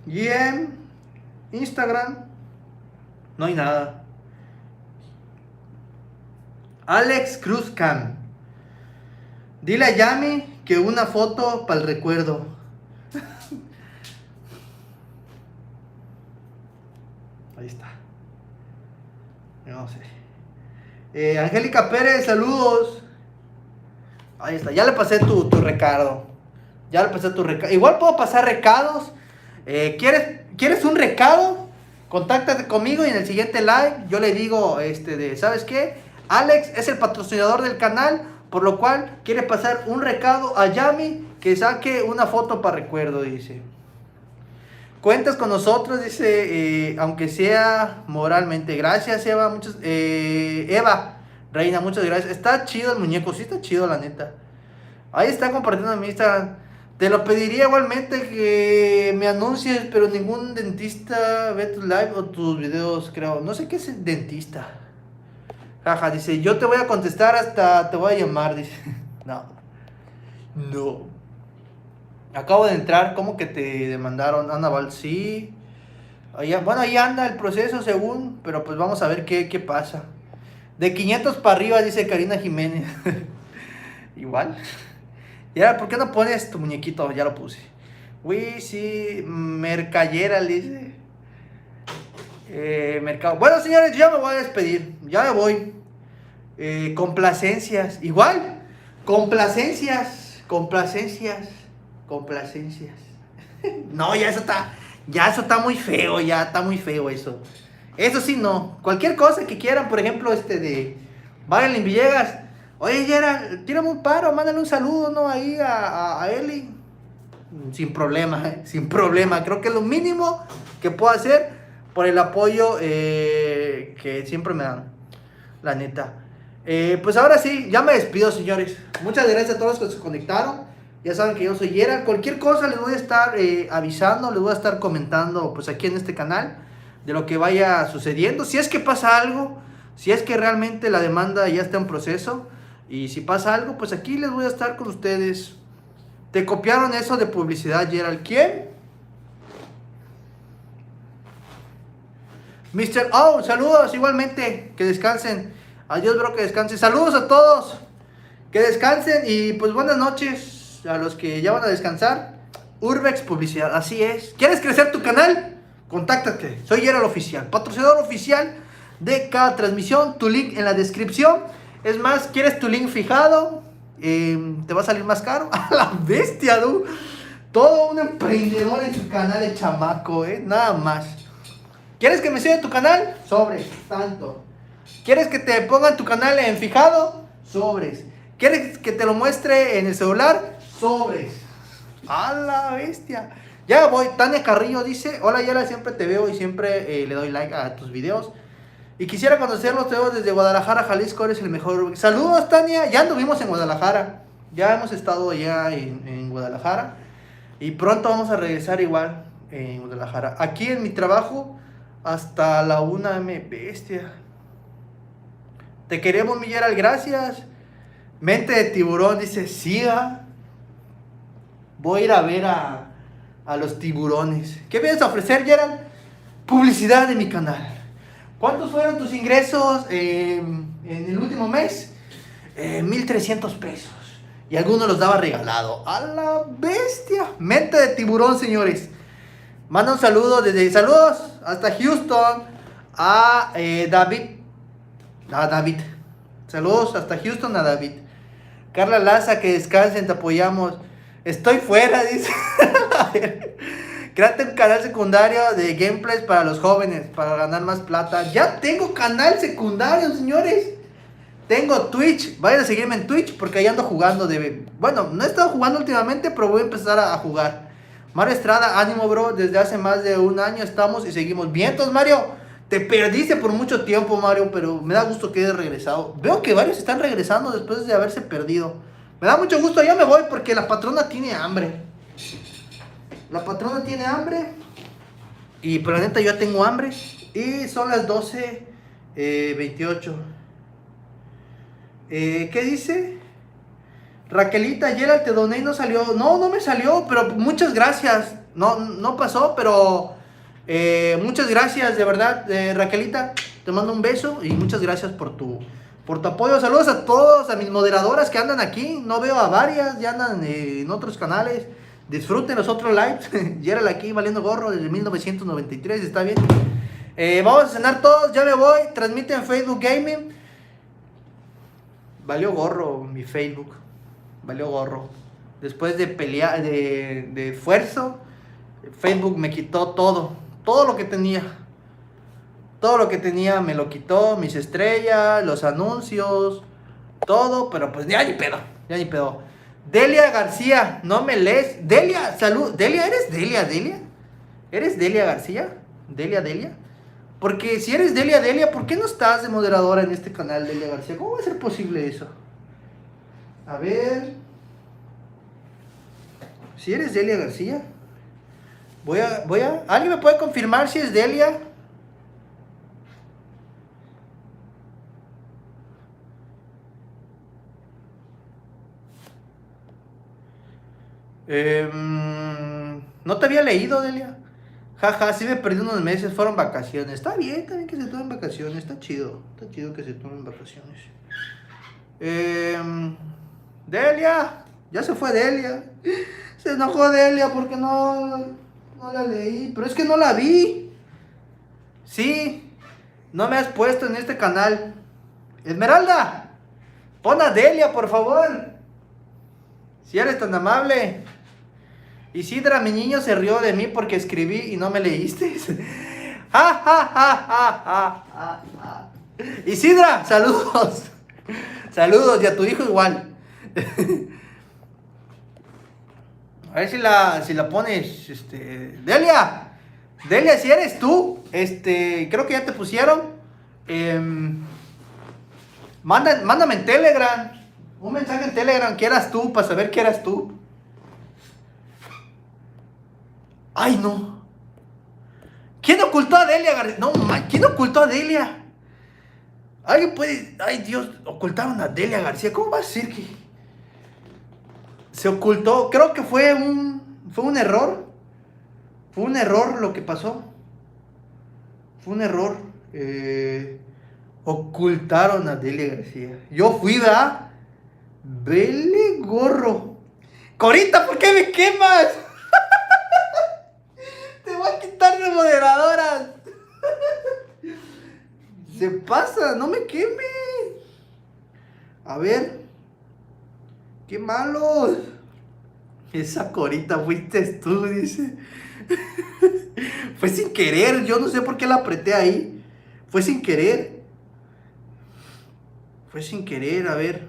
Y en Instagram no hay nada. Alex Cruz Cam. Dile a Yami que una foto para el recuerdo. Ahí está. No sé. Angélica Pérez, saludos. Ahí está. Ya le pasé tu recado. Ya le pasé tu recado. Igual puedo pasar recados. ¿Quieres un recado? Contáctate conmigo y en el siguiente live yo le digo, ¿sabes qué? Alex es el patrocinador del canal, por lo cual quiere pasar un recado a Yami que saque una foto para recuerdo, dice. Cuentas con nosotros, dice, aunque sea moralmente. Gracias, Eva. Eva, reina, muchas gracias. Está chido el muñeco, sí está chido, la neta. Ahí está compartiendo en mi Instagram. Te lo pediría igualmente que me anuncies, pero ningún dentista ve tu live o tus videos, creo. No sé qué es el dentista. Jaja, dice, yo te voy a contestar hasta te voy a llamar, dice. No. Acabo de entrar, ¿cómo que te demandaron? Ana Val, sí. Bueno, ahí anda el proceso según, pero pues vamos a ver qué pasa. De 500 para arriba, dice Karina Jiménez. Igual. Ya, ¿por qué no pones tu muñequito? Ya lo puse. Uy, sí, Mercallera, dice. Mercado. Bueno, señores, ya me voy a despedir. Ya me voy. Complacencias. Igual. Complacencias. No, ya eso está muy feo. Ya está muy feo eso. Eso sí, no. Cualquier cosa que quieran, por ejemplo, de Marilyn Villegas. Oye, Gerald, tírame un paro, mándale un saludo, ¿no? Ahí a Eli. Sin problema, sin problema. Creo que es lo mínimo que puedo hacer por el apoyo que siempre me dan. La neta. Pues ahora sí, ya me despido, señores. Muchas gracias a todos los que se conectaron. Ya saben que yo soy Gerald. Cualquier cosa les voy a estar avisando, les voy a estar comentando pues aquí en este canal de lo que vaya sucediendo. Si es que pasa algo, si es que realmente la demanda ya está en proceso. Y si pasa algo, pues aquí les voy a estar con ustedes. ¿Te copiaron eso de publicidad, Gerald? ¿Quién? Mr. Oh, saludos igualmente. Que descansen. Adiós, bro, que descansen. Saludos a todos. Que descansen y pues buenas noches a los que ya van a descansar. Urbex Publicidad, así es. ¿Quieres crecer tu canal? Contáctate. Soy Gerald Oficial, patrocinador oficial de cada transmisión. Tu link en la descripción. Es más, ¿quieres tu link fijado? ¿Te va a salir más caro? ¡A la bestia, tú! Todo un emprendedor en su canal de chamaco, nada más. ¿Quieres que me siga en tu canal? Sobres, tanto. ¿Quieres que te ponga en tu canal en fijado? Sobres. ¿Quieres que te lo muestre en el celular? Sobres. ¡A la bestia! Ya voy. Tania Carrillo dice, hola Yala, siempre te veo y siempre le doy like a tus videos. Y quisiera conocerlos, te veo desde Guadalajara, Jalisco, eres el mejor. Saludos, Tania. Ya anduvimos en Guadalajara. Ya hemos estado ya en Guadalajara. Y pronto vamos a regresar igual en Guadalajara. Aquí en mi trabajo, hasta la 1 m. Bestia. Te queremos, mi Gerald, gracias. Mente de tiburón, dice, siga. Voy a ir a ver a los tiburones. ¿Qué vienes a ofrecer, Gerald? Publicidad de mi canal. ¿Cuántos fueron tus ingresos en el último mes? 1,300 pesos. Y algunos los daba regalado. ¡A la bestia! Mente de tiburón, señores. Manda un saludo saludos hasta Houston a David. David. Saludos hasta Houston a David. Carla Laza, que descansen, te apoyamos. Estoy fuera, dice. A ver. Créate un canal secundario de gameplays para los jóvenes, para ganar más plata. Ya tengo canal secundario, señores. Tengo Twitch. Vayan a seguirme en Twitch porque ahí ando jugando. Bueno, no he estado jugando últimamente, pero voy a empezar a jugar. Mario Estrada, ánimo, bro. Desde hace más de un año estamos y seguimos. Vientos, Mario. Te perdiste por mucho tiempo, Mario, pero me da gusto que hayas regresado. Veo que varios están regresando después de haberse perdido. Me da mucho gusto. Ya me voy porque la patrona tiene hambre. La patrona tiene hambre. Y pero la neta yo tengo hambre. Y son las 12:28. ¿Qué dice? Raquelita, ayer te doné y no salió. No, no me salió, pero muchas gracias. No, no pasó, pero muchas gracias, de verdad, Raquelita. Te mando un beso y muchas gracias por tu apoyo. Saludos a todos, a mis moderadoras que andan aquí. No veo a varias, ya andan en otros canales. Disfruten los otros lives. Gerald aquí valiendo gorro desde 1993, está bien. Vamos a cenar todos, ya me voy. Transmite en Facebook Gaming. Valió gorro mi Facebook. Valió gorro. Después de pelear, de esfuerzo, Facebook me quitó todo. Todo lo que tenía. Todo lo que tenía me lo quitó. Mis estrellas, los anuncios, todo. Pero pues ya ni pedo. Ya ni pedo. Delia García, no me lees. Delia, salud. Delia, ¿eres Delia? ¿Delia? ¿Eres Delia García? ¿Delia? Porque si eres Delia, ¿por qué no estás de moderadora en este canal, Delia García? ¿Cómo va a ser posible eso? A ver. Si eres Delia García. Voy a... ¿Alguien me puede confirmar si es Delia? No te había leído, Delia. Jaja, sí me perdí unos meses, fueron vacaciones. Está bien que se tomen vacaciones, está chido que se tomen vacaciones. Delia, ya se fue Delia. Se enojó Delia porque no la leí, pero es que no la vi. Sí, no me has puesto en este canal. Esmeralda, pon a Delia, por favor. Si eres tan amable. Isidra, mi niño se rió de mí porque escribí y no me leíste. Isidra, saludos. Saludos, y a tu hijo igual. A ver si la pones, Delia, si eres tú, creo que ya te pusieron. Mándame en Telegram, un mensaje en Telegram que eras tú, para saber que eras tú. Ay, no. ¿Quién ocultó a Delia? No, ¿quién ocultó a Delia? Alguien puede... Ay, Dios, ocultaron a Delia García. ¿Cómo va a ser que se ocultó? Creo que fue un error. Fue un error lo que pasó. Fue un error. Ocultaron a Delia García. Yo fui, ¿verdad? Vele gorro. Corita, ¿por qué me quemas? Te voy a quitar de moderadoras. Se pasa, no me queme. A ver. Qué malos. Esa Corita fuiste tú, dice. Fue sin querer, yo no sé por qué la apreté ahí. Fue sin querer. Fue sin querer, a ver.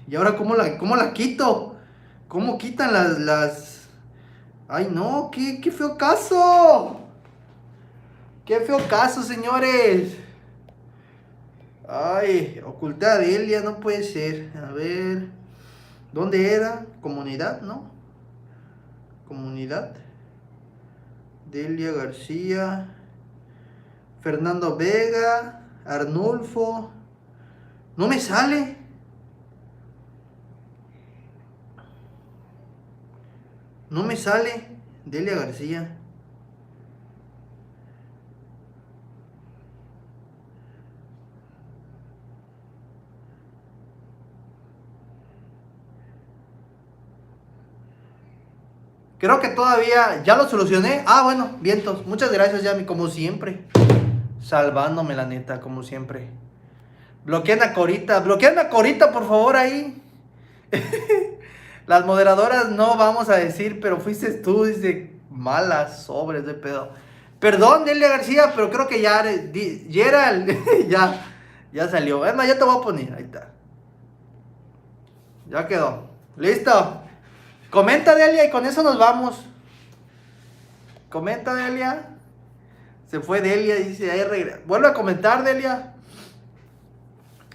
¿Y ahora cómo la quito? ¿Cómo quitan las... Ay, no, qué feo caso. Qué feo caso, señores. Ay, oculté a Delia, no puede ser. A ver. ¿Dónde era? Comunidad, ¿no? Comunidad. Delia García. Fernando Vega. Arnulfo. No me sale. No me sale. Delia García. Creo que todavía ya lo solucioné. Ah, bueno, vientos. Muchas gracias, Yami, como siempre. Salvándome, la neta, como siempre. Bloqueen a Corita, por favor, ahí. Las moderadoras no vamos a decir, pero fuiste tú, dice, malas sobres de pedo. Perdón, Delia García, pero creo que ya, Gerald, ya salió. Es más, ya te voy a poner, ahí está. Ya quedó. Listo. Comenta, Delia, y con eso nos vamos. Comenta, Delia. Se fue Delia, dice, ahí regresa. Vuelve a comentar, Delia.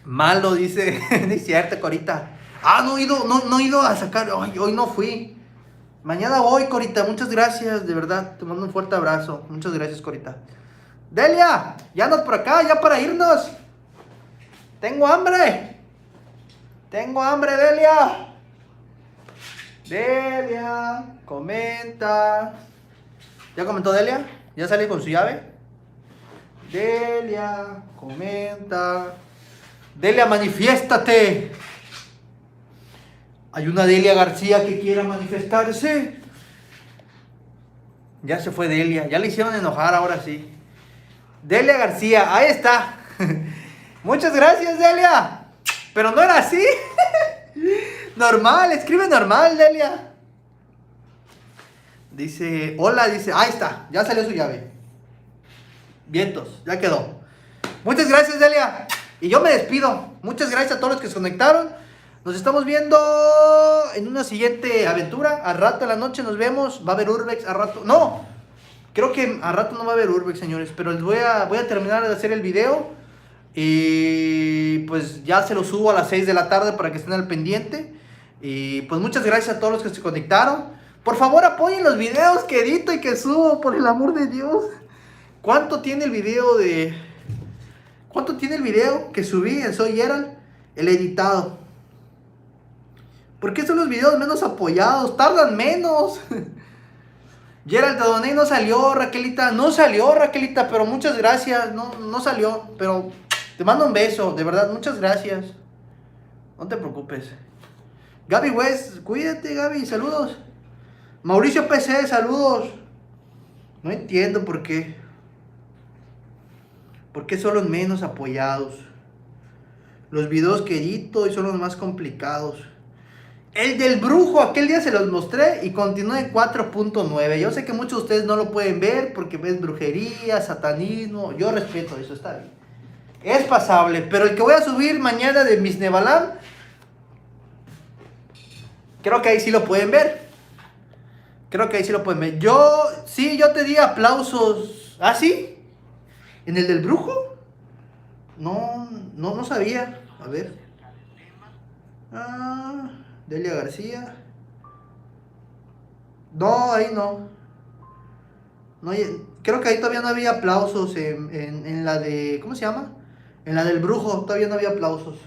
Malo, dice, no es cierto, Corita. Ah, no he ido a sacar, hoy no fui. Mañana voy, Corita. Muchas gracias, de verdad. Te mando un fuerte abrazo. Muchas gracias, Corita. Delia, ya andas por acá, ya para irnos. Tengo hambre. Tengo hambre, Delia. Delia, comenta. ¿Ya comentó Delia? ¿Ya sale con su llave? Delia, comenta. Delia, manifiéstate. Hay una Delia García que quiera manifestarse. Ya se fue Delia, ya le hicieron enojar ahora sí. Delia García, ahí está. Muchas gracias, Delia. Pero no era así. Normal, escribe normal, Delia. Dice, hola, dice, ahí está, ya salió su llave. Vientos, ya quedó. Muchas gracias, Delia. Y yo me despido. Muchas gracias a todos los que se conectaron. Nos estamos viendo en una siguiente aventura. Al rato en la noche nos vemos. Va a haber Urbex al rato. No, creo que al rato no va a haber Urbex, señores. Pero les voy a terminar de hacer el video. Y pues ya se lo subo a las 6 de la tarde para que estén al pendiente. Y pues muchas gracias a todos los que se conectaron. Por favor, apoyen los videos que edito y que subo, por el amor de Dios. ¿Cuánto tiene el video que subí en Soy Gerald? El editado. ¿Por qué son los videos menos apoyados? Tardan menos. Gerald, te doné y no salió, Raquelita. No salió, Raquelita, pero muchas gracias. No salió, pero te mando un beso, de verdad, muchas gracias. No te preocupes. Gaby West, cuídate, Gaby, saludos. Mauricio PC, saludos. No entiendo por qué. ¿Por qué son los menos apoyados? Los videos que edito y son los más complicados. El del brujo, aquel día se los mostré y continúa en 4.9. Yo sé que muchos de ustedes no lo pueden ver porque ves brujería, satanismo. Yo respeto eso, está bien. Es pasable, pero el que voy a subir mañana de Miss Nevalam, creo que ahí sí lo pueden ver. Yo te di aplausos. ¿Ah, sí? ¿En el del brujo? No sabía. A ver. Delia García. No, ahí no. Creo que ahí todavía no había aplausos en la de... ¿Cómo se llama? En la del brujo todavía no había aplausos.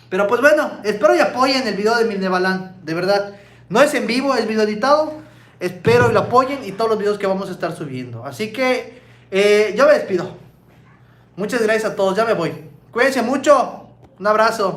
Pero pues bueno, espero y apoyen el video de Miss Nevalam. De verdad. No es en vivo, es video editado. Espero y lo apoyen y todos los videos que vamos a estar subiendo. Así que yo me despido. Muchas gracias a todos, ya me voy. Cuídense mucho. Un abrazo.